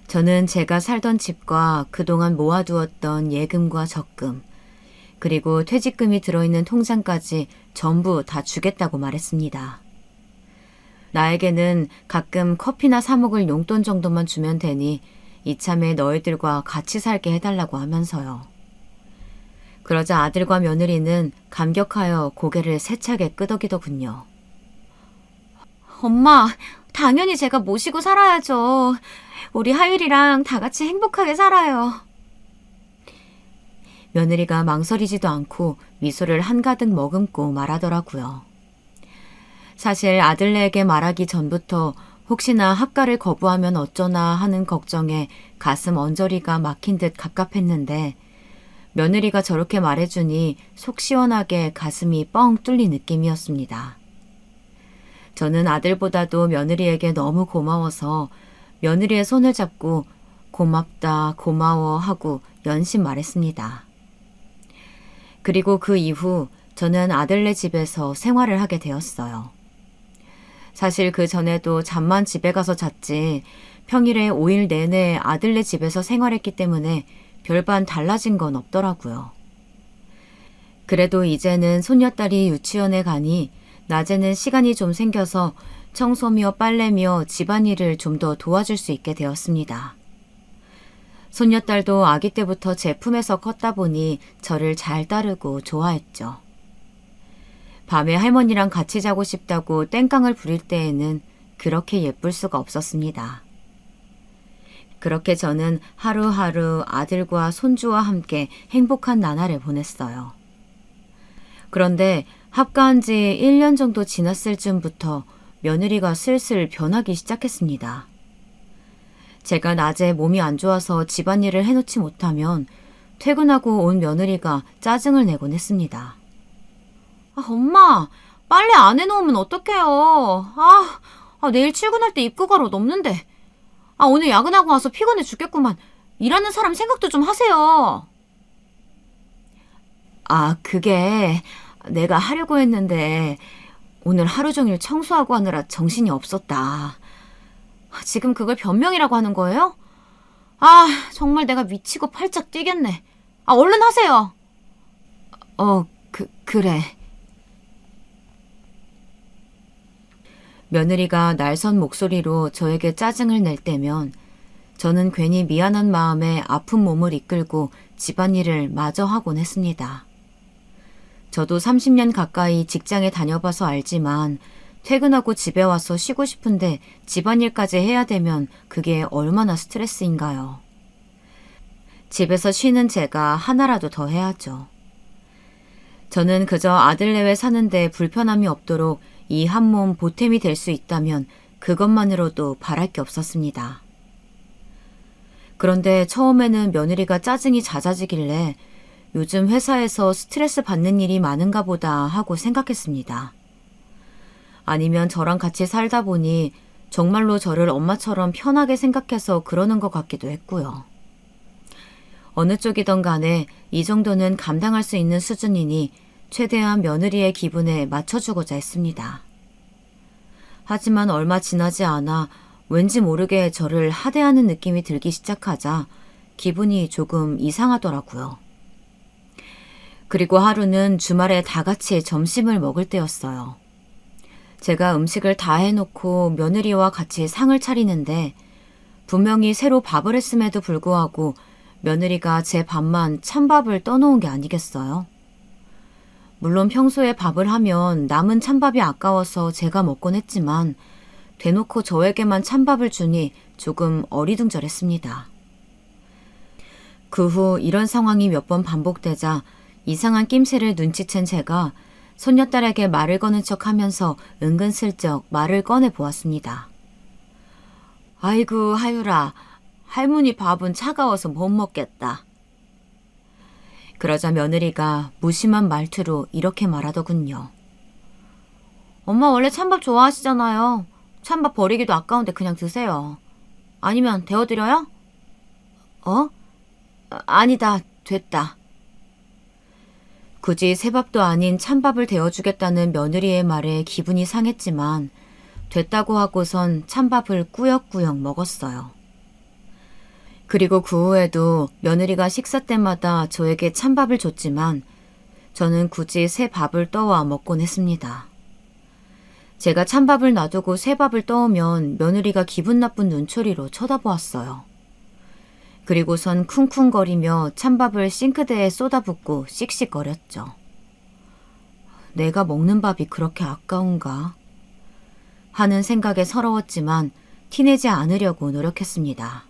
저는 제가 살던 집과 그동안 모아두었던 예금과 적금, 그리고 퇴직금이 들어있는 통장까지 전부 다 주겠다고 말했습니다. 나에게는 가끔 커피나 사 먹을 용돈 정도만 주면 되니 이참에 너희들과 같이 살게 해달라고 하면서요. 그러자 아들과 며느리는 감격하여 고개를 세차게 끄덕이더군요. 엄마, 당연히 제가 모시고 살아야죠. 우리 하율이랑 다 같이 행복하게 살아요. 며느리가 망설이지도 않고 미소를 한가득 머금고 말하더라고요. 사실 아들네에게 말하기 전부터 혹시나 학가를 거부하면 어쩌나 하는 걱정에 가슴 언저리가 막힌 듯 갑갑했는데 며느리가 저렇게 말해주니 속 시원하게 가슴이 뻥 뚫린 느낌이었습니다. 저는 아들보다도 며느리에게 너무 고마워서 며느리의 손을 잡고 고맙다, 고마워 하고 연신 말했습니다. 그리고 그 이후 저는 아들네 집에서 생활을 하게 되었어요. 사실 그 전에도 잠만 집에 가서 잤지 평일에 5일 내내 아들네 집에서 생활했기 때문에 별반 달라진 건 없더라고요. 그래도 이제는 손녀딸이 유치원에 가니 낮에는 시간이 좀 생겨서 청소며 빨래며 집안일을 좀 더 도와줄 수 있게 되었습니다. 손녀딸도 아기 때부터 제 품에서 컸다 보니 저를 잘 따르고 좋아했죠. 밤에 할머니랑 같이 자고 싶다고 땡깡을 부릴 때에는 그렇게 예쁠 수가 없었습니다. 그렇게 저는 하루하루 아들과 손주와 함께 행복한 나날을 보냈어요. 그런데 합가한 지 1년 정도 지났을 즈음부터 며느리가 슬슬 변하기 시작했습니다. 제가 낮에 몸이 안 좋아서 집안일을 해놓지 못하면 퇴근하고 온 며느리가 짜증을 내곤 했습니다. 엄마, 빨래 안 해놓으면 어떡해요. 내일 출근할 때 입고 갈 옷 없는데. 오늘 야근하고 와서 피곤해 죽겠구만. 일하는 사람 생각도 좀 하세요. 그게 내가 하려고 했는데 오늘 하루 종일 청소하고 하느라 정신이 없었다. 지금 그걸 변명이라고 하는 거예요? 정말 내가 미치고 팔짝 뛰겠네. 얼른 하세요. 그래. 며느리가 날선 목소리로 저에게 짜증을 낼 때면 저는 괜히 미안한 마음에 아픈 몸을 이끌고 집안일을 마저 하곤 했습니다. 저도 30년 가까이 직장에 다녀봐서 알지만 퇴근하고 집에 와서 쉬고 싶은데 집안일까지 해야 되면 그게 얼마나 스트레스인가요. 집에서 쉬는 제가 하나라도 더 해야죠. 저는 그저 아들네외 사는데 불편함이 없도록 이 한 몸 보탬이 될 수 있다면 그것만으로도 바랄 게 없었습니다. 그런데 처음에는 며느리가 짜증이 잦아지길래 요즘 회사에서 스트레스 받는 일이 많은가 보다 하고 생각했습니다. 아니면 저랑 같이 살다 보니 정말로 저를 엄마처럼 편하게 생각해서 그러는 것 같기도 했고요. 어느 쪽이든 간에 이 정도는 감당할 수 있는 수준이니 최대한 며느리의 기분에 맞춰주고자 했습니다. 하지만 얼마 지나지 않아 왠지 모르게 저를 하대하는 느낌이 들기 시작하자 기분이 조금 이상하더라고요. 그리고 하루는 주말에 다 같이 점심을 먹을 때였어요. 제가 음식을 다 해놓고 며느리와 같이 상을 차리는데 분명히 새로 밥을 했음에도 불구하고 며느리가 제 밥만 찬밥을 떠놓은 게 아니겠어요? 물론 평소에 밥을 하면 남은 찬밥이 아까워서 제가 먹곤 했지만 대놓고 저에게만 찬밥을 주니 조금 어리둥절했습니다. 그 후 이런 상황이 몇 번 반복되자 이상한 낌새를 눈치챈 제가 손녀딸에게 말을 거는 척하면서 은근슬쩍 말을 꺼내보았습니다. 아이고 하유라, 할머니 밥은 차가워서 못 먹겠다. 그러자 며느리가 무심한 말투로 이렇게 말하더군요. 엄마 원래 찬밥 좋아하시잖아요. 찬밥 버리기도 아까운데 그냥 드세요. 아니면 데워드려요? 아니다, 됐다. 굳이 새밥도 아닌 찬밥을 데워주겠다는 며느리의 말에 기분이 상했지만 됐다고 하고선 찬밥을 꾸역꾸역 먹었어요. 그리고 그 후에도 며느리가 식사 때마다 저에게 찬밥을 줬지만 저는 굳이 새 밥을 떠와 먹곤 했습니다. 제가 찬밥을 놔두고 새 밥을 떠오면 며느리가 기분 나쁜 눈초리로 쳐다보았어요. 그리고선 쿵쿵거리며 찬밥을 싱크대에 쏟아붓고 씩씩거렸죠. 내가 먹는 밥이 그렇게 아까운가? 하는 생각에 서러웠지만 티내지 않으려고 노력했습니다.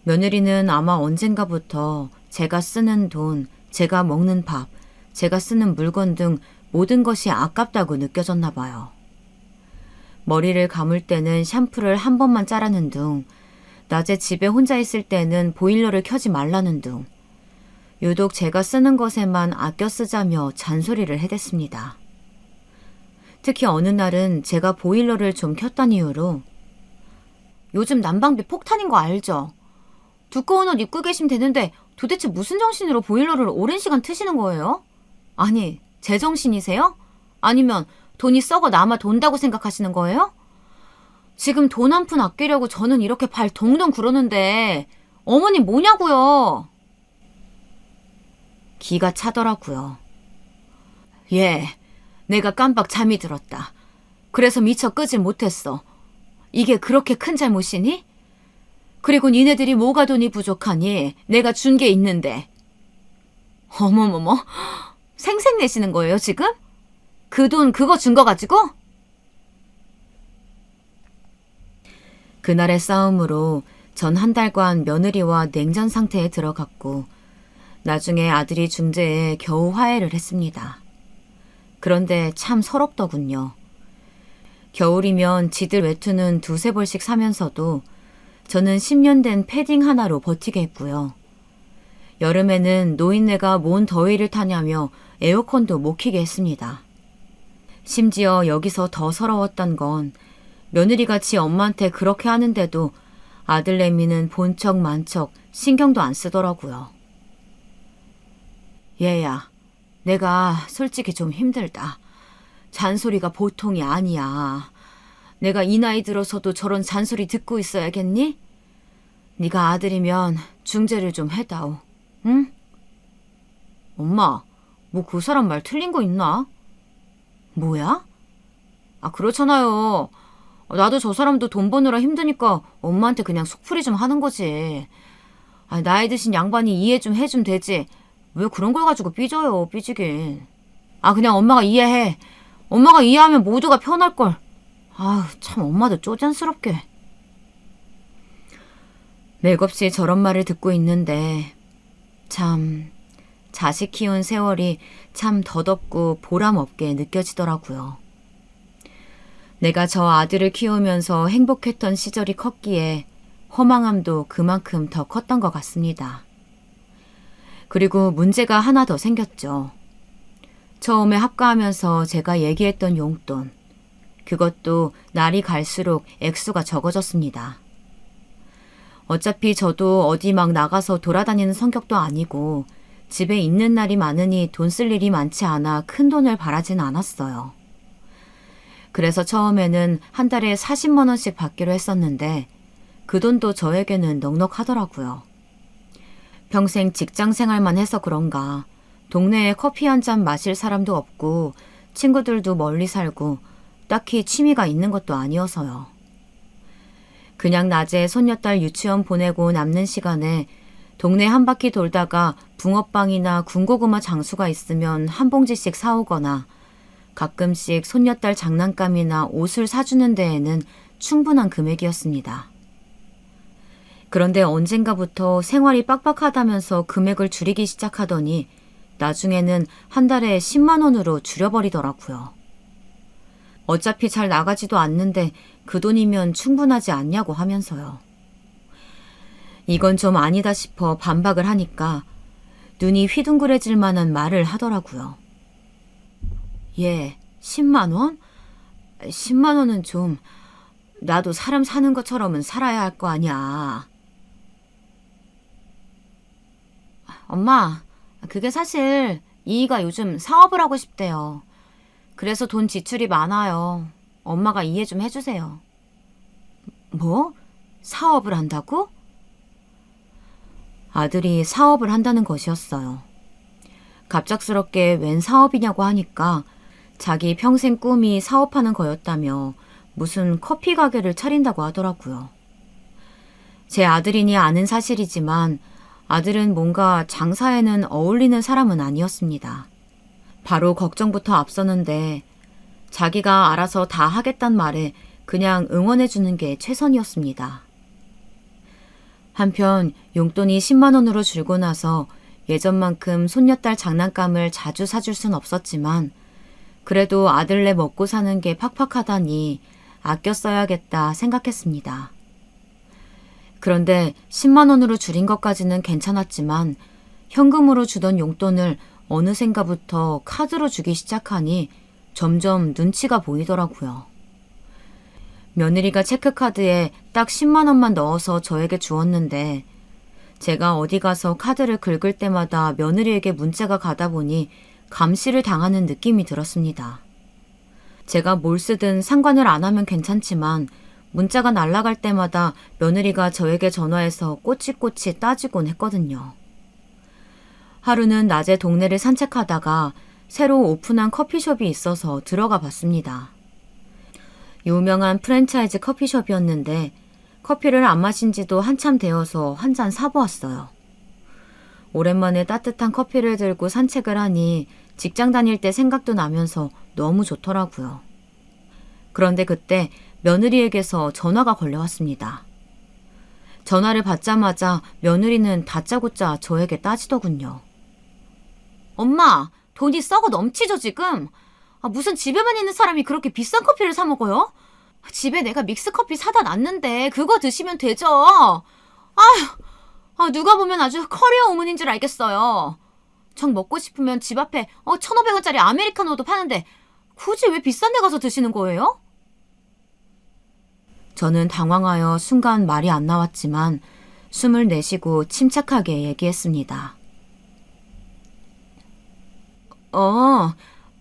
며느리는 아마 언젠가부터 제가 쓰는 돈, 제가 먹는 밥, 제가 쓰는 물건 등 모든 것이 아깝다고 느껴졌나 봐요. 머리를 감을 때는 샴푸를 한 번만 짜라는 둥, 낮에 집에 혼자 있을 때는 보일러를 켜지 말라는 둥, 유독 제가 쓰는 것에만 아껴 쓰자며 잔소리를 해댔습니다. 특히 어느 날은 제가 보일러를 좀 켰단 이유로 요즘 난방비 폭탄인 거 알죠? 두꺼운 옷 입고 계시면 되는데 도대체 무슨 정신으로 보일러를 오랜 시간 트시는 거예요? 아니, 제정신이세요? 아니면 돈이 썩어 남아 돈다고 생각하시는 거예요? 지금 돈 한 푼 아끼려고 저는 이렇게 발 동동 구르는데 어머니 뭐냐고요? 기가 차더라고요. 예, 내가 깜빡 잠이 들었다. 그래서 미처 끄질 못했어. 이게 그렇게 큰 잘못이니? 그리고 니네들이 뭐가 돈이 부족하니 내가 준 게 있는데. 어머머머, 생색내시는 거예요 지금? 그 돈 그거 준 거 가지고? 그날의 싸움으로 전 한 달간 며느리와 냉전 상태에 들어갔고 나중에 아들이 중재해 겨우 화해를 했습니다. 그런데 참 서럽더군요. 겨울이면 지들 외투는 두세 벌씩 사면서도 저는 10년 된 패딩 하나로 버티게 했고요. 여름에는 노인네가 뭔 더위를 타냐며 에어컨도 못 켜게 했습니다. 심지어 여기서 더 서러웠던 건 며느리가 지 엄마한테 그렇게 하는데도 아들내미는 본척 만척 신경도 안 쓰더라고요. 얘야, 내가 솔직히 좀 힘들다. 잔소리가 보통이 아니야. 내가 이 나이 들어서도 저런 잔소리 듣고 있어야겠니? 네가 아들이면 중재를 좀 해다오. 응? 엄마, 뭐 그 사람 말 틀린 거 있나? 뭐야? 아, 그렇잖아요. 나도 저 사람도 돈 버느라 힘드니까 엄마한테 그냥 속풀이 좀 하는 거지. 아, 나이 드신 양반이 이해 좀 해주면 되지. 왜 그런 걸 가지고 삐져요, 삐지긴. 아, 그냥 엄마가 이해해. 엄마가 이해하면 모두가 편할걸. 아우, 참 엄마도 쪼잔스럽게. 맥없이 저런 말을 듣고 있는데 참 자식 키운 세월이 참 덧없고 보람없게 느껴지더라고요. 내가 저 아들을 키우면서 행복했던 시절이 컸기에 허망함도 그만큼 더 컸던 것 같습니다. 그리고 문제가 하나 더 생겼죠. 처음에 합가하면서 제가 얘기했던 용돈, 그것도 날이 갈수록 액수가 적어졌습니다. 어차피 저도 어디 막 나가서 돌아다니는 성격도 아니고 집에 있는 날이 많으니 돈 쓸 일이 많지 않아 큰 돈을 바라진 않았어요. 그래서 처음에는 한 달에 40만 원씩 받기로 했었는데 그 돈도 저에게는 넉넉하더라고요. 평생 직장 생활만 해서 그런가 동네에 커피 한 잔 마실 사람도 없고 친구들도 멀리 살고 딱히 취미가 있는 것도 아니어서요. 그냥 낮에 손녀딸 유치원 보내고 남는 시간에 동네 한 바퀴 돌다가 붕어빵이나 군고구마 장수가 있으면 한 봉지씩 사오거나 가끔씩 손녀딸 장난감이나 옷을 사주는 데에는 충분한 금액이었습니다. 그런데 언젠가부터 생활이 빡빡하다면서 금액을 줄이기 시작하더니 나중에는 한 달에 10만 원으로 줄여버리더라고요. 어차피 잘 나가지도 않는데 그 돈이면 충분하지 않냐고 하면서요. 이건 좀 아니다 싶어 반박을 하니까 눈이 휘둥그레질 만한 말을 하더라고요. 예, 10만 원? 10만 원은 좀 나도 사람 사는 것처럼은 살아야 할 거 아니야. 엄마, 그게 사실 이이가 요즘 사업을 하고 싶대요. 그래서 돈 지출이 많아요. 엄마가 이해 좀 해주세요. 뭐? 사업을 한다고? 아들이 사업을 한다는 것이었어요. 갑작스럽게 웬 사업이냐고 하니까 자기 평생 꿈이 사업하는 거였다며 무슨 커피 가게를 차린다고 하더라고요. 제 아들이니 아는 사실이지만 아들은 뭔가 장사에는 어울리는 사람은 아니었습니다. 바로 걱정부터 앞서는데 자기가 알아서 다 하겠단 말에 그냥 응원해주는 게 최선이었습니다. 한편 용돈이 10만 원으로 줄고 나서 예전만큼 손녀딸 장난감을 자주 사줄 순 없었지만 그래도 아들네 먹고 사는 게 팍팍하다니 아껴 써야겠다 생각했습니다. 그런데 10만 원으로 줄인 것까지는 괜찮았지만 현금으로 주던 용돈을 어느샌가부터 카드로 주기 시작하니 점점 눈치가 보이더라고요. 며느리가 체크카드에 딱 10만 원만 넣어서 저에게 주었는데 제가 어디 가서 카드를 긁을 때마다 며느리에게 문자가 가다 보니 감시를 당하는 느낌이 들었습니다. 제가 뭘 쓰든 상관을 안 하면 괜찮지만 문자가 날아갈 때마다 며느리가 저에게 전화해서 꼬치꼬치 따지곤 했거든요. 하루는 낮에 동네를 산책하다가 새로 오픈한 커피숍이 있어서 들어가 봤습니다. 유명한 프랜차이즈 커피숍이었는데 커피를 안 마신 지도 한참 되어서 한 잔 사보았어요. 오랜만에 따뜻한 커피를 들고 산책을 하니 직장 다닐 때 생각도 나면서 너무 좋더라고요. 그런데 그때 며느리에게서 전화가 걸려왔습니다. 전화를 받자마자 며느리는 다짜고짜 저에게 따지더군요. 엄마, 돈이 썩어 넘치죠 지금? 무슨 집에만 있는 사람이 그렇게 비싼 커피를 사 먹어요? 집에 내가 믹스커피 사다 놨는데 그거 드시면 되죠. 누가 보면 아주 커리어 우먼인 줄 알겠어요. 정 먹고 싶으면 집 앞에 1,500원짜리 아메리카노도 파는데 굳이 왜 비싼 데 가서 드시는 거예요? 저는 당황하여 순간 말이 안 나왔지만 숨을 내쉬고 침착하게 얘기했습니다.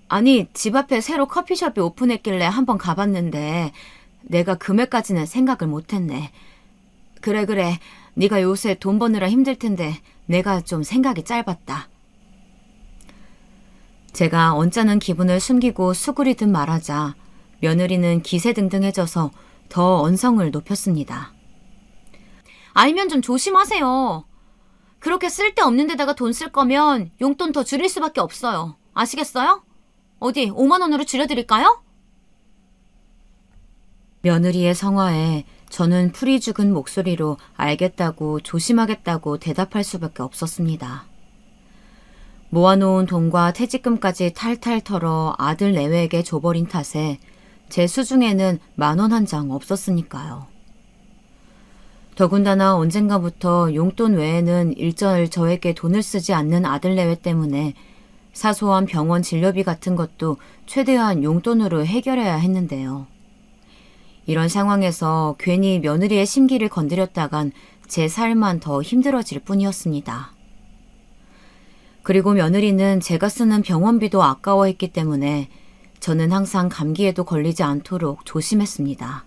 아니 집 앞에 새로 커피숍이 오픈했길래 한번 가봤는데 내가 금액까지는 생각을 못했네. 그래. 네가 요새 돈 버느라 힘들 텐데 내가 좀 생각이 짧았다. 제가 언짢은 기분을 숨기고 수그리듯 말하자 며느리는 기세등등해져서 더 언성을 높였습니다. 알면 좀 조심하세요. 그렇게 쓸데없는 데다가 돈 쓸 거면 용돈 더 줄일 수밖에 없어요. 아시겠어요? 어디 5만 원으로 줄여드릴까요? 며느리의 성화에 저는 풀이 죽은 목소리로 알겠다고 조심하겠다고 대답할 수밖에 없었습니다. 모아놓은 돈과 퇴직금까지 탈탈 털어 아들 내외에게 줘버린 탓에 제 수중에는 10,000원 한 장 없었으니까요. 더군다나 언젠가부터 용돈 외에는 일절 저에게 돈을 쓰지 않는 아들 내외 때문에 사소한 병원 진료비 같은 것도 최대한 용돈으로 해결해야 했는데요. 이런 상황에서 괜히 며느리의 심기를 건드렸다간 제 삶만 더 힘들어질 뿐이었습니다. 그리고 며느리는 제가 쓰는 병원비도 아까워했기 때문에 저는 항상 감기에도 걸리지 않도록 조심했습니다.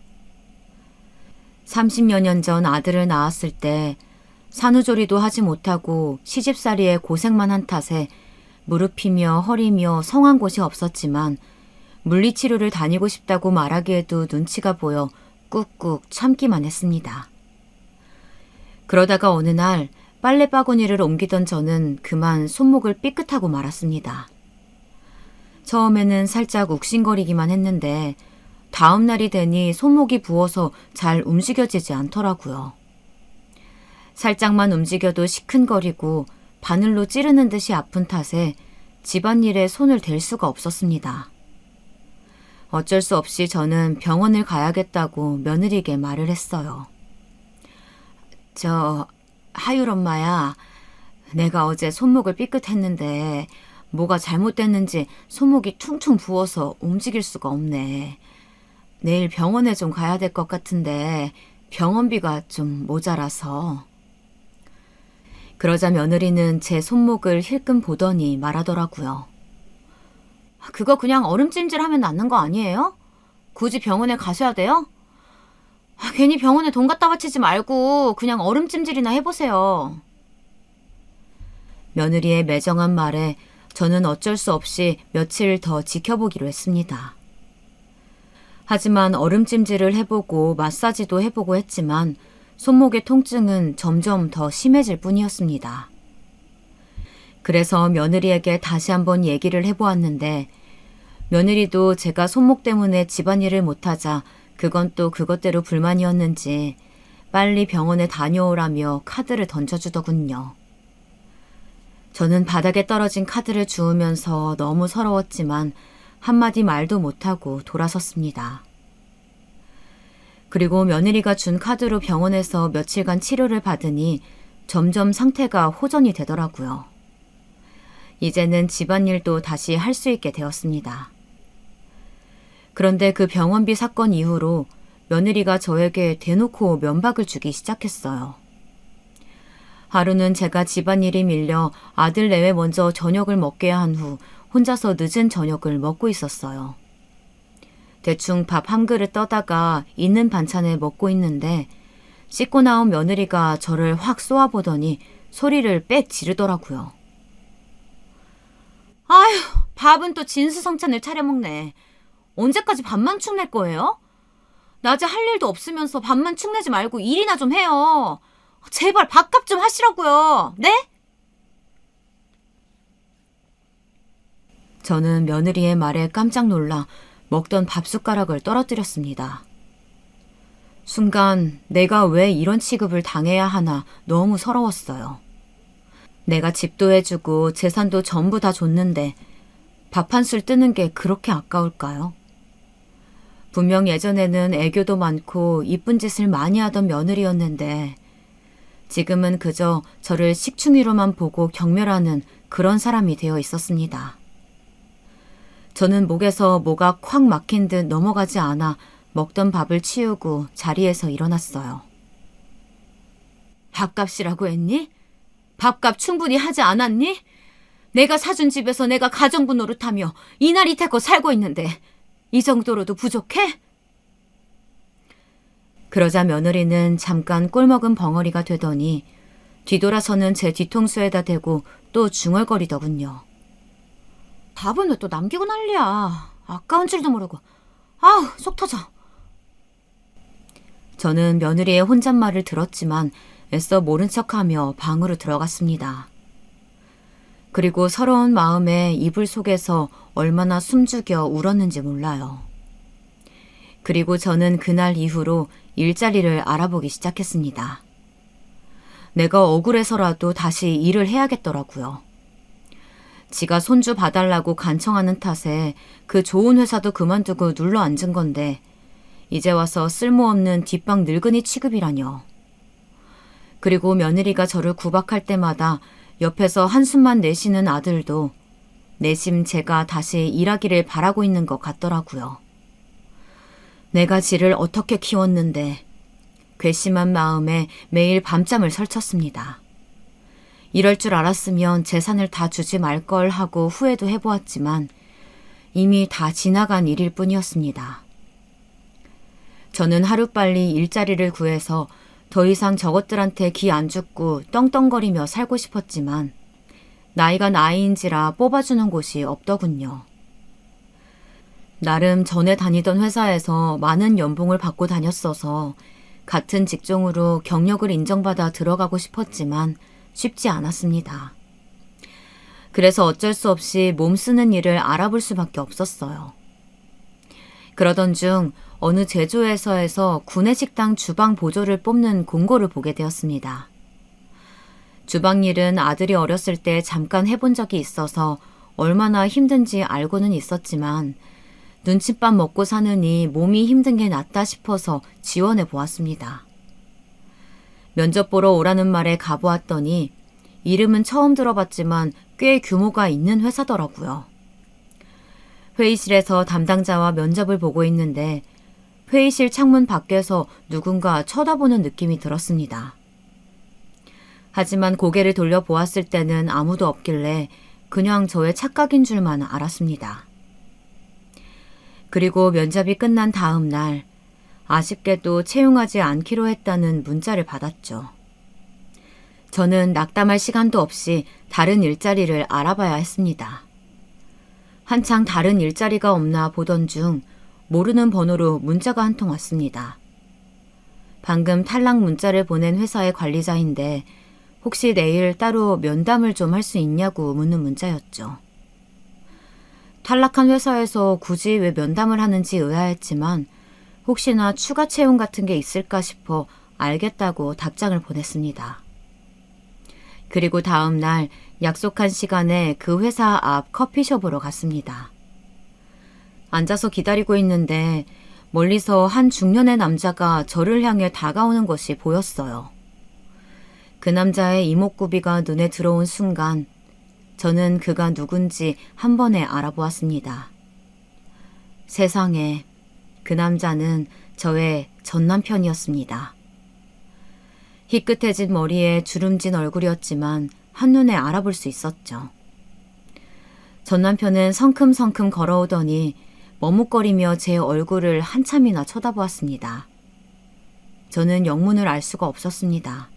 30여 년 전 아들을 낳았을 때 산후조리도 하지 못하고 시집살이에 고생만 한 탓에 무릎이며 허리며 성한 곳이 없었지만 물리치료를 다니고 싶다고 말하기에도 눈치가 보여 꾹꾹 참기만 했습니다. 그러다가 어느 날 빨래 바구니를 옮기던 저는 그만 손목을 삐끗하고 말았습니다. 처음에는 살짝 욱신거리기만 했는데 다음 날이 되니 손목이 부어서 잘 움직여지지 않더라고요. 살짝만 움직여도 시큰거리고 바늘로 찌르는 듯이 아픈 탓에 집안일에 손을 댈 수가 없었습니다. 어쩔 수 없이 저는 병원을 가야겠다고 며느리에게 말을 했어요. 하율 엄마야, 내가 어제 손목을 삐끗했는데 뭐가 잘못됐는지 손목이 퉁퉁 부어서 움직일 수가 없네. 내일 병원에 좀 가야 될 것 같은데 병원비가 좀 모자라서. 그러자 며느리는 제 손목을 힐끔 보더니 말하더라고요. 그거 그냥 얼음찜질하면 낫는 거 아니에요? 굳이 병원에 가셔야 돼요? 괜히 병원에 돈 갖다 바치지 말고 그냥 얼음찜질이나 해보세요. 며느리의 매정한 말에 저는 어쩔 수 없이 며칠 더 지켜보기로 했습니다. 하지만 얼음찜질을 해보고 마사지도 해보고 했지만 손목의 통증은 점점 더 심해질 뿐이었습니다. 그래서 며느리에게 다시 한번 얘기를 해보았는데 며느리도 제가 손목 때문에 집안일을 못하자 그건 또 그것대로 불만이었는지 빨리 병원에 다녀오라며 카드를 던져주더군요. 저는 바닥에 떨어진 카드를 주우면서 너무 서러웠지만 한마디 말도 못하고 돌아섰습니다. 그리고 며느리가 준 카드로 병원에서 며칠간 치료를 받으니 점점 상태가 호전이 되더라고요. 이제는 집안일도 다시 할 수 있게 되었습니다. 그런데 그 병원비 사건 이후로 며느리가 저에게 대놓고 면박을 주기 시작했어요. 하루는 제가 집안일이 밀려 아들 내외 먼저 저녁을 먹게 한 후 혼자서 늦은 저녁을 먹고 있었어요. 대충 밥 한 그릇 떠다가 있는 반찬을 먹고 있는데 씻고 나온 며느리가 저를 확 쏘아보더니 소리를 빽 지르더라고요. 아휴, 밥은 또 진수성찬을 차려 먹네. 언제까지 밥만 축낼 거예요? 낮에 할 일도 없으면서 밥만 축내지 말고 일이나 좀 해요. 제발 밥값 좀 하시라고요. 네? 저는 며느리의 말에 깜짝 놀라 먹던 밥 숟가락을 떨어뜨렸습니다. 순간 내가 왜 이런 취급을 당해야 하나 너무 서러웠어요. 내가 집도 해주고 재산도 전부 다 줬는데 밥 한 술 뜨는 게 그렇게 아까울까요? 분명 예전에는 애교도 많고 이쁜 짓을 많이 하던 며느리였는데 지금은 그저 저를 식충이로만 보고 경멸하는 그런 사람이 되어 있었습니다. 저는 목에서 뭐가 콱 막힌 듯 넘어가지 않아 먹던 밥을 치우고 자리에서 일어났어요. 밥값이라고 했니? 밥값 충분히 하지 않았니? 내가 사준 집에서 내가 가정부 노릇하며 이날 이태껏 살고 있는데 이 정도로도 부족해? 그러자 며느리는 잠깐 꼴먹은 벙어리가 되더니 뒤돌아서는 제 뒤통수에다 대고 또 중얼거리더군요. 밥은 왜 또 남기고 난리야. 아까운 줄도 모르고. 아우, 속 터져. 저는 며느리의 혼잣말을 들었지만 애써 모른 척하며 방으로 들어갔습니다. 그리고 서러운 마음에 이불 속에서 얼마나 숨죽여 울었는지 몰라요. 그리고 저는 그날 이후로 일자리를 알아보기 시작했습니다. 내가 억울해서라도 다시 일을 해야겠더라고요. 지가 손주 봐달라고 간청하는 탓에 그 좋은 회사도 그만두고 눌러 앉은 건데 이제 와서 쓸모없는 뒷방 늙은이 취급이라뇨. 그리고 며느리가 저를 구박할 때마다 옆에서 한숨만 내쉬는 아들도 내심 제가 다시 일하기를 바라고 있는 것 같더라고요. 내가 지를 어떻게 키웠는데 괘씸한 마음에 매일 밤잠을 설쳤습니다. 이럴 줄 알았으면 재산을 다 주지 말 걸 하고 후회도 해보았지만 이미 다 지나간 일일 뿐이었습니다. 저는 하루빨리 일자리를 구해서 더 이상 저것들한테 기 안 죽고 떵떵거리며 살고 싶었지만 나이가 나이인지라 뽑아주는 곳이 없더군요. 나름 전에 다니던 회사에서 많은 연봉을 받고 다녔어서 같은 직종으로 경력을 인정받아 들어가고 싶었지만 쉽지 않았습니다. 그래서 어쩔 수 없이 몸 쓰는 일을 알아볼 수밖에 없었어요. 그러던 중 어느 제조회사에서 구내식당 주방 보조를 뽑는 공고를 보게 되었습니다. 주방 일은 아들이 어렸을 때 잠깐 해본 적이 있어서 얼마나 힘든지 알고는 있었지만 눈칫밥 먹고 사느니 몸이 힘든 게 낫다 싶어서 지원해 보았습니다. 면접 보러 오라는 말에 가보았더니 이름은 처음 들어봤지만 꽤 규모가 있는 회사더라고요. 회의실에서 담당자와 면접을 보고 있는데 회의실 창문 밖에서 누군가 쳐다보는 느낌이 들었습니다. 하지만 고개를 돌려보았을 때는 아무도 없길래 그냥 저의 착각인 줄만 알았습니다. 그리고 면접이 끝난 다음 날 아쉽게도 채용하지 않기로 했다는 문자를 받았죠. 저는 낙담할 시간도 없이 다른 일자리를 알아봐야 했습니다. 한창 다른 일자리가 없나 보던 중 모르는 번호로 문자가 한 통 왔습니다. 방금 탈락 문자를 보낸 회사의 관리자인데 혹시 내일 따로 면담을 좀 할 수 있냐고 묻는 문자였죠. 탈락한 회사에서 굳이 왜 면담을 하는지 의아했지만 혹시나 추가 채용 같은 게 있을까 싶어 알겠다고 답장을 보냈습니다. 그리고 다음 날 약속한 시간에 그 회사 앞 커피숍으로 갔습니다. 앉아서 기다리고 있는데 멀리서 한 중년의 남자가 저를 향해 다가오는 것이 보였어요. 그 남자의 이목구비가 눈에 들어온 순간 저는 그가 누군지 한 번에 알아보았습니다. 세상에, 그 남자는 저의 전남편이었습니다. 희끗해진 머리에 주름진 얼굴이었지만 한눈에 알아볼 수 있었죠. 전남편은 성큼성큼 걸어오더니 머뭇거리며 제 얼굴을 한참이나 쳐다보았습니다. 저는 영문을 알 수가 없었습니다.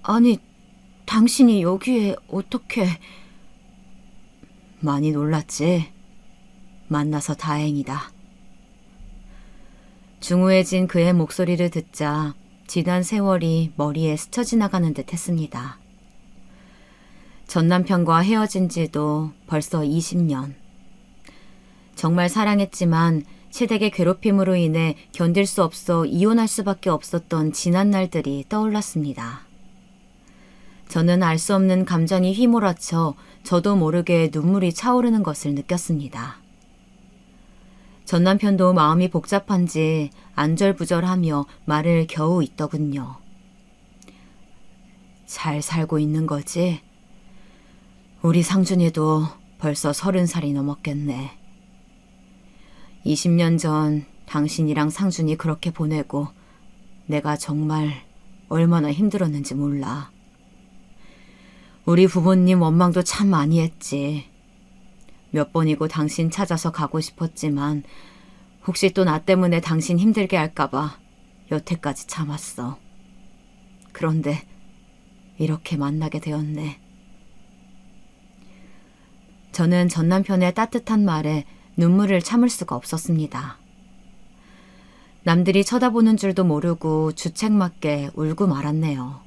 아니, 당신이 여기에 어떻게... 많이 놀랐지? 만나서 다행이다. 중후해진 그의 목소리를 듣자 지난 세월이 머리에 스쳐 지나가는 듯 했습니다. 전 남편과 헤어진 지도 벌써 20년. 정말 사랑했지만 시댁의 괴롭힘으로 인해 견딜 수 없어 이혼할 수밖에 없었던 지난 날들이 떠올랐습니다. 저는 알 수 없는 감정이 휘몰아쳐 저도 모르게 눈물이 차오르는 것을 느꼈습니다. 전 남편도 마음이 복잡한지 안절부절하며 말을 겨우 잇더군요. 잘 살고 있는 거지? 우리 상준이도 벌써 30살이 넘었겠네. 20년 전 당신이랑 상준이 그렇게 보내고 내가 정말 얼마나 힘들었는지 몰라. 우리 부모님 원망도 참 많이 했지. 몇 번이고 당신 찾아서 가고 싶었지만 혹시 또 나 때문에 당신 힘들게 할까봐 여태까지 참았어. 그런데 이렇게 만나게 되었네. 저는 전 남편의 따뜻한 말에 눈물을 참을 수가 없었습니다. 남들이 쳐다보는 줄도 모르고 주책맞게 울고 말았네요.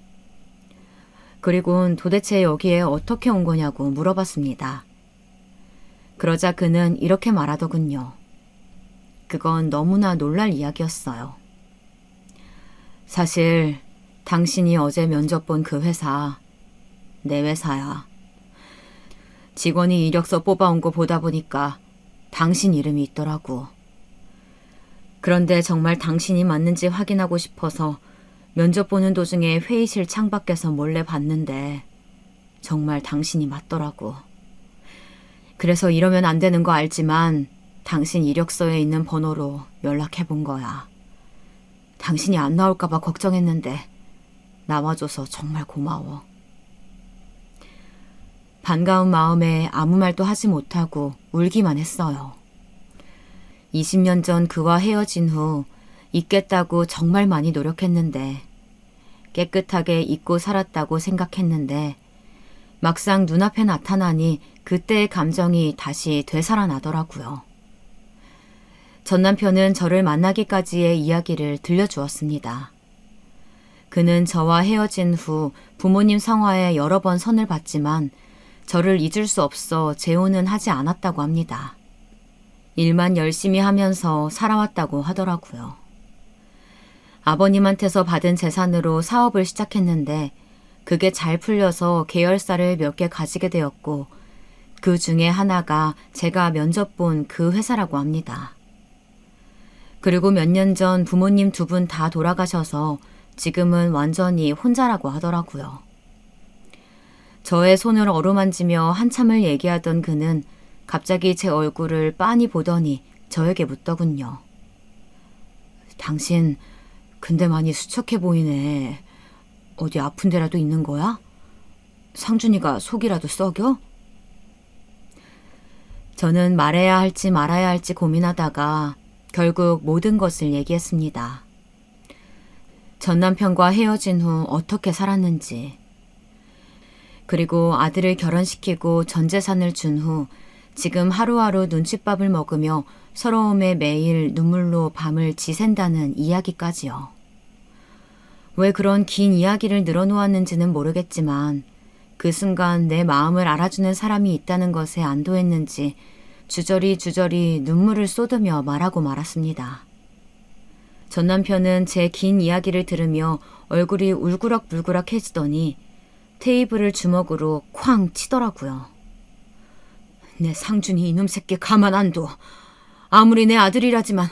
그리곤 도대체 여기에 어떻게 온 거냐고 물어봤습니다. 그러자 그는 이렇게 말하더군요. 그건 너무나 놀랄 이야기였어요. 사실 당신이 어제 면접 본 그 회사, 내 회사야. 직원이 이력서 뽑아온 거 보다 보니까 당신 이름이 있더라고. 그런데 정말 당신이 맞는지 확인하고 싶어서 면접 보는 도중에 회의실 창밖에서 몰래 봤는데 정말 당신이 맞더라고. 그래서 이러면 안 되는 거 알지만 당신 이력서에 있는 번호로 연락해 본 거야. 당신이 안 나올까 봐 걱정했는데 나와줘서 정말 고마워. 반가운 마음에 아무 말도 하지 못하고 울기만 했어요. 20년 전 그와 헤어진 후 잊겠다고 정말 많이 노력했는데 깨끗하게 잊고 살았다고 생각했는데 막상 눈앞에 나타나니 그때의 감정이 다시 되살아나더라고요. 전 남편은 저를 만나기까지의 이야기를 들려주었습니다. 그는 저와 헤어진 후 부모님 성화에 여러 번 선을 봤지만 저를 잊을 수 없어 재혼은 하지 않았다고 합니다. 일만 열심히 하면서 살아왔다고 하더라고요. 아버님한테서 받은 재산으로 사업을 시작했는데 그게 잘 풀려서 계열사를 몇 개 가지게 되었고 그 중에 하나가 제가 면접 본 그 회사라고 합니다. 그리고 몇 년 전 부모님 두 분 다 돌아가셔서 지금은 완전히 혼자라고 하더라고요. 저의 손을 어루만지며 한참을 얘기하던 그는 갑자기 제 얼굴을 빤히 보더니 저에게 묻더군요. 당신 근데 많이 수척해 보이네. 어디 아픈 데라도 있는 거야? 상준이가 속이라도 썩여? 저는 말해야 할지 말아야 할지 고민하다가 결국 모든 것을 얘기했습니다. 전 남편과 헤어진 후 어떻게 살았는지, 그리고 아들을 결혼시키고 전 재산을 준 후 지금 하루하루 눈칫밥을 먹으며 서러움에 매일 눈물로 밤을 지샌다는 이야기까지요. 왜 그런 긴 이야기를 늘어놓았는지는 모르겠지만 그 순간 내 마음을 알아주는 사람이 있다는 것에 안도했는지 주저리 눈물을 쏟으며 말하고 말았습니다. 전 남편은 제 긴 이야기를 들으며 얼굴이 울그락불그락해지더니 테이블을 주먹으로 쾅 치더라고요. 내 상준이 이놈 새끼 가만 안 둬. 아무리 내 아들이라지만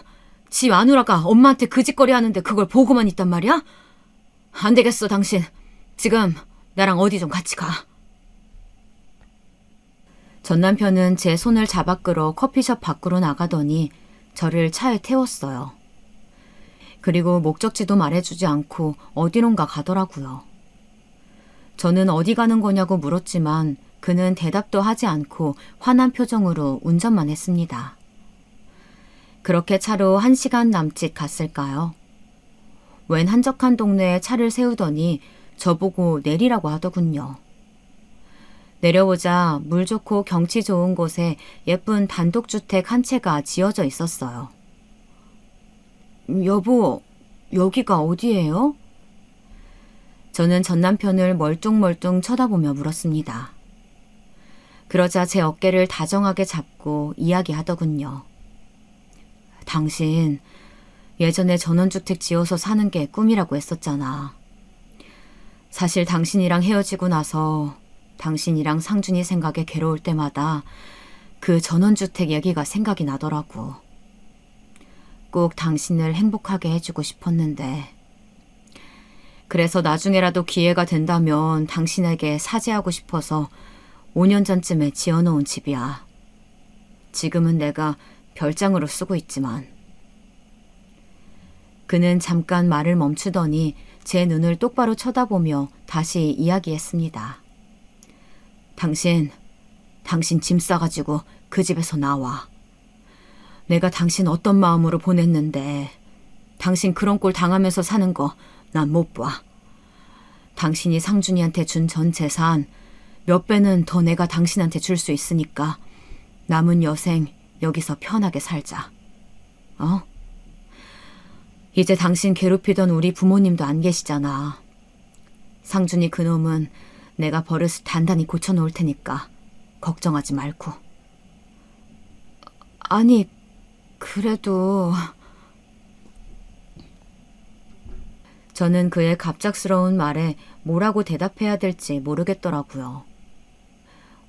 지 마누라가 엄마한테 그 짓거리 하는데 그걸 보고만 있단 말이야? 안 되겠어, 당신. 지금 나랑 어디 좀 같이 가. 전 남편은 제 손을 잡아 끌어 커피숍 밖으로 나가더니 저를 차에 태웠어요. 그리고 목적지도 말해주지 않고 어디론가 가더라고요. 저는 어디 가는 거냐고 물었지만 그는 대답도 하지 않고 화난 표정으로 운전만 했습니다. 그렇게 차로 1시간 남짓 갔을까요? 웬 한적한 동네에 차를 세우더니 저보고 내리라고 하더군요. 내려보자 물 좋고 경치 좋은 곳에 예쁜 단독주택 한 채가 지어져 있었어요. 여보, 여기가 어디예요? 저는 전 남편을 멀뚱멀뚱 쳐다보며 물었습니다. 그러자 제 어깨를 다정하게 잡고 이야기하더군요. 당신 예전에 전원주택 지어서 사는 게 꿈이라고 했었잖아. 사실 당신이랑 헤어지고 나서 당신이랑 상준이 생각에 괴로울 때마다 그 전원주택 얘기가 생각이 나더라고. 꼭 당신을 행복하게 해주고 싶었는데. 그래서 나중에라도 기회가 된다면 당신에게 사죄하고 싶어서 5년 전쯤에 지어놓은 집이야. 지금은 내가 별장으로 쓰고 있지만. 그는 잠깐 말을 멈추더니 제 눈을 똑바로 쳐다보며 다시 이야기했습니다. 당신 짐 싸가지고 그 집에서 나와. 내가 당신 어떤 마음으로 보냈는데 당신 그런 꼴 당하면서 사는 거 난 못 봐. 당신이 상준이한테 준 전 재산 몇 배는 더 내가 당신한테 줄 수 있으니까 남은 여생 여기서 편하게 살자. 어? 이제 당신 괴롭히던 우리 부모님도 안 계시잖아. 상준이 그놈은 내가 버릇을 단단히 고쳐놓을 테니까 걱정하지 말고. 아니, 그래도... 저는 그의 갑작스러운 말에 뭐라고 대답해야 될지 모르겠더라고요.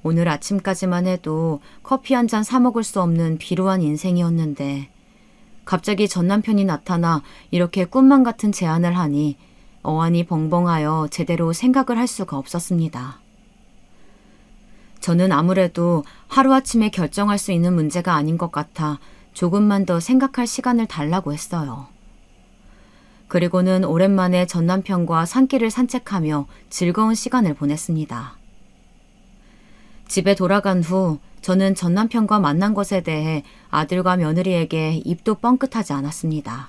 오늘 아침까지만 해도 커피 한 잔 사 먹을 수 없는 비루한 인생이었는데 갑자기 전 남편이 나타나 이렇게 꿈만 같은 제안을 하니 어안이 벙벙하여 제대로 생각을 할 수가 없었습니다. 저는 아무래도 하루아침에 결정할 수 있는 문제가 아닌 것 같아 조금만 더 생각할 시간을 달라고 했어요. 그리고는 오랜만에 전 남편과 산길을 산책하며 즐거운 시간을 보냈습니다. 집에 돌아간 후 저는 전 남편과 만난 것에 대해 아들과 며느리에게 입도 뻥끗하지 않았습니다.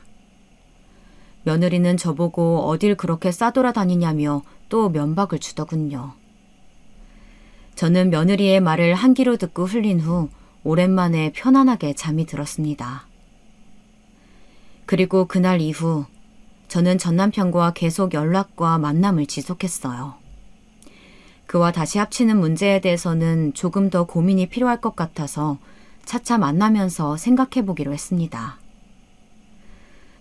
며느리는 저보고 어딜 그렇게 싸돌아다니냐며 또 면박을 주더군요. 저는 며느리의 말을 한 귀로 듣고 흘린 후 오랜만에 편안하게 잠이 들었습니다. 그리고 그날 이후 저는 전 남편과 계속 연락과 만남을 지속했어요. 그와 다시 합치는 문제에 대해서는 조금 더 고민이 필요할 것 같아서 차차 만나면서 생각해보기로 했습니다.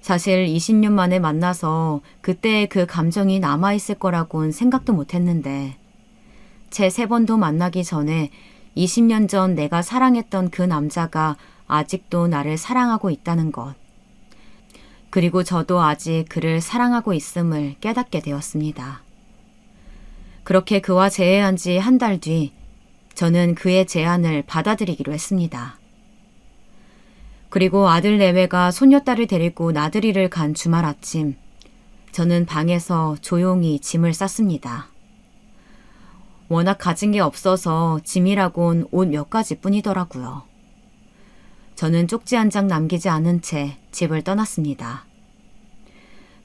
사실 20년 만에 만나서 그때의 그 감정이 남아있을 거라고는 생각도 못했는데 채 3번도 만나기 전에 20년 전 내가 사랑했던 그 남자가 아직도 나를 사랑하고 있다는 것. 그리고 저도 아직 그를 사랑하고 있음을 깨닫게 되었습니다. 그렇게 그와 재회한 지 한 달 뒤 저는 그의 제안을 받아들이기로 했습니다. 그리고 아들 내외가 손녀딸을 데리고 나들이를 간 주말 아침 저는 방에서 조용히 짐을 쌌습니다. 워낙 가진 게 없어서 짐이라곤 옷 몇 가지 뿐이더라고요. 저는 쪽지 한 장 남기지 않은 채 집을 떠났습니다.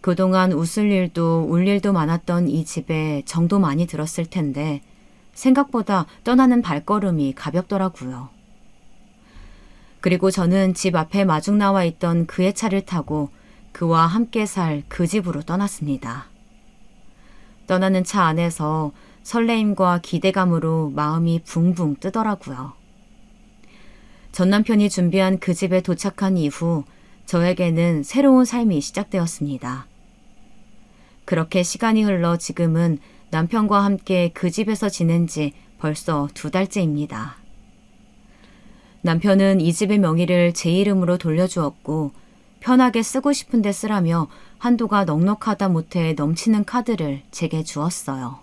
그동안 웃을 일도 울 일도 많았던 이 집에 정도 많이 들었을 텐데 생각보다 떠나는 발걸음이 가볍더라고요. 그리고 저는 집 앞에 마중 나와 있던 그의 차를 타고 그와 함께 살 그 집으로 떠났습니다. 떠나는 차 안에서 설레임과 기대감으로 마음이 붕붕 뜨더라고요. 전 남편이 준비한 그 집에 도착한 이후 저에게는 새로운 삶이 시작되었습니다. 그렇게 시간이 흘러 지금은 남편과 함께 그 집에서 지낸 지 벌써 2달째입니다. 남편은 이 집의 명의를 제 이름으로 돌려주었고 편하게 쓰고 싶은데 쓰라며 한도가 넉넉하다 못해 넘치는 카드를 제게 주었어요.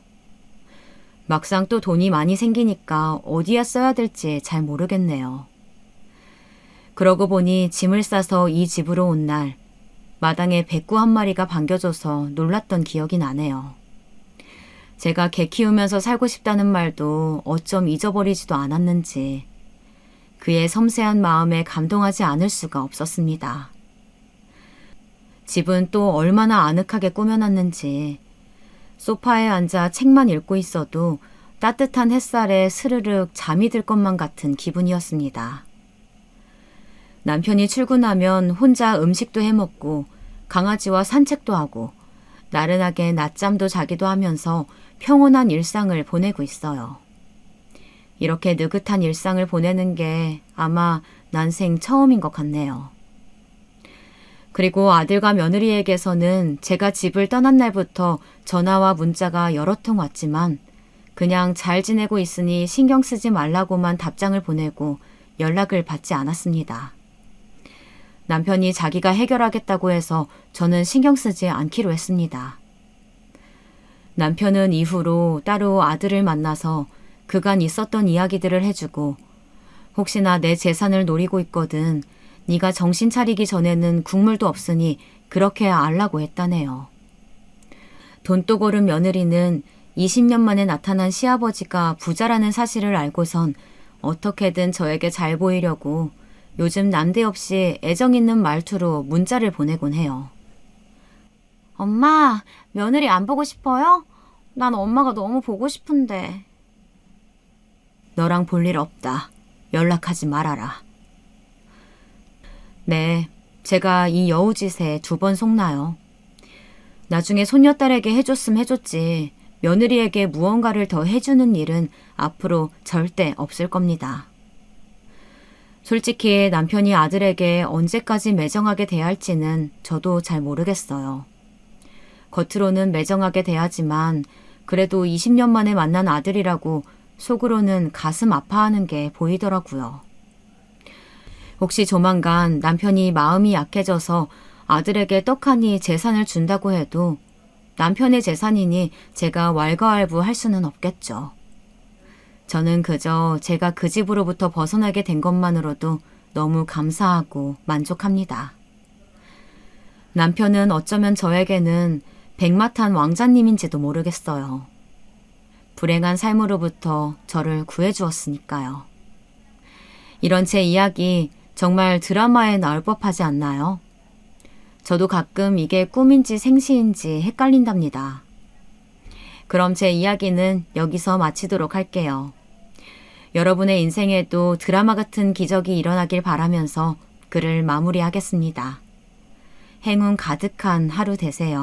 막상 또 돈이 많이 생기니까 어디에 써야 될지 잘 모르겠네요. 그러고 보니 짐을 싸서 이 집으로 온 날 마당에 백구 한 마리가 반겨져서 놀랐던 기억이 나네요. 제가 개 키우면서 살고 싶다는 말도 어쩜 잊어버리지도 않았는지 그의 섬세한 마음에 감동하지 않을 수가 없었습니다. 집은 또 얼마나 아늑하게 꾸며놨는지 소파에 앉아 책만 읽고 있어도 따뜻한 햇살에 스르륵 잠이 들 것만 같은 기분이었습니다. 남편이 출근하면 혼자 음식도 해먹고 강아지와 산책도 하고 나른하게 낮잠도 자기도 하면서 평온한 일상을 보내고 있어요. 이렇게 느긋한 일상을 보내는 게 아마 난생 처음인 것 같네요. 그리고 아들과 며느리에게서는 제가 집을 떠난 날부터 전화와 문자가 여러 통 왔지만 그냥 잘 지내고 있으니 신경 쓰지 말라고만 답장을 보내고 연락을 받지 않았습니다. 남편이 자기가 해결하겠다고 해서 저는 신경 쓰지 않기로 했습니다. 남편은 이후로 따로 아들을 만나서 그간 있었던 이야기들을 해주고 혹시나 내 재산을 노리고 있거든 네가 정신 차리기 전에는 국물도 없으니 그렇게 알라고 했다네요. 돈독 오른 며느리는 20년 만에 나타난 시아버지가 부자라는 사실을 알고선 어떻게든 저에게 잘 보이려고 요즘 난데없이 애정 있는 말투로 문자를 보내곤 해요. 엄마, 며느리 안 보고 싶어요? 난 엄마가 너무 보고 싶은데. 너랑 볼 일 없다. 연락하지 말아라. 네, 제가 이 여우짓에 2번 속나요. 나중에 손녀딸에게 해줬음 해줬지 며느리에게 무언가를 더 해주는 일은 앞으로 절대 없을 겁니다. 솔직히 남편이 아들에게 언제까지 매정하게 대할지는 저도 잘 모르겠어요. 겉으로는 매정하게 대하지만 그래도 20년 만에 만난 아들이라고 속으로는 가슴 아파하는 게 보이더라고요. 혹시 조만간 남편이 마음이 약해져서 아들에게 떡하니 재산을 준다고 해도 남편의 재산이니 제가 왈가왈부할 수는 없겠죠. 저는 그저 제가 그 집으로부터 벗어나게 된 것만으로도 너무 감사하고 만족합니다. 남편은 어쩌면 저에게는 백마탄 왕자님인지도 모르겠어요. 불행한 삶으로부터 저를 구해주었으니까요. 이런 제 이야기 정말 드라마에 나올 법하지 않나요? 저도 가끔 이게 꿈인지 생시인지 헷갈린답니다. 그럼 제 이야기는 여기서 마치도록 할게요. 여러분의 인생에도 드라마 같은 기적이 일어나길 바라면서 글을 마무리하겠습니다. 행운 가득한 하루 되세요.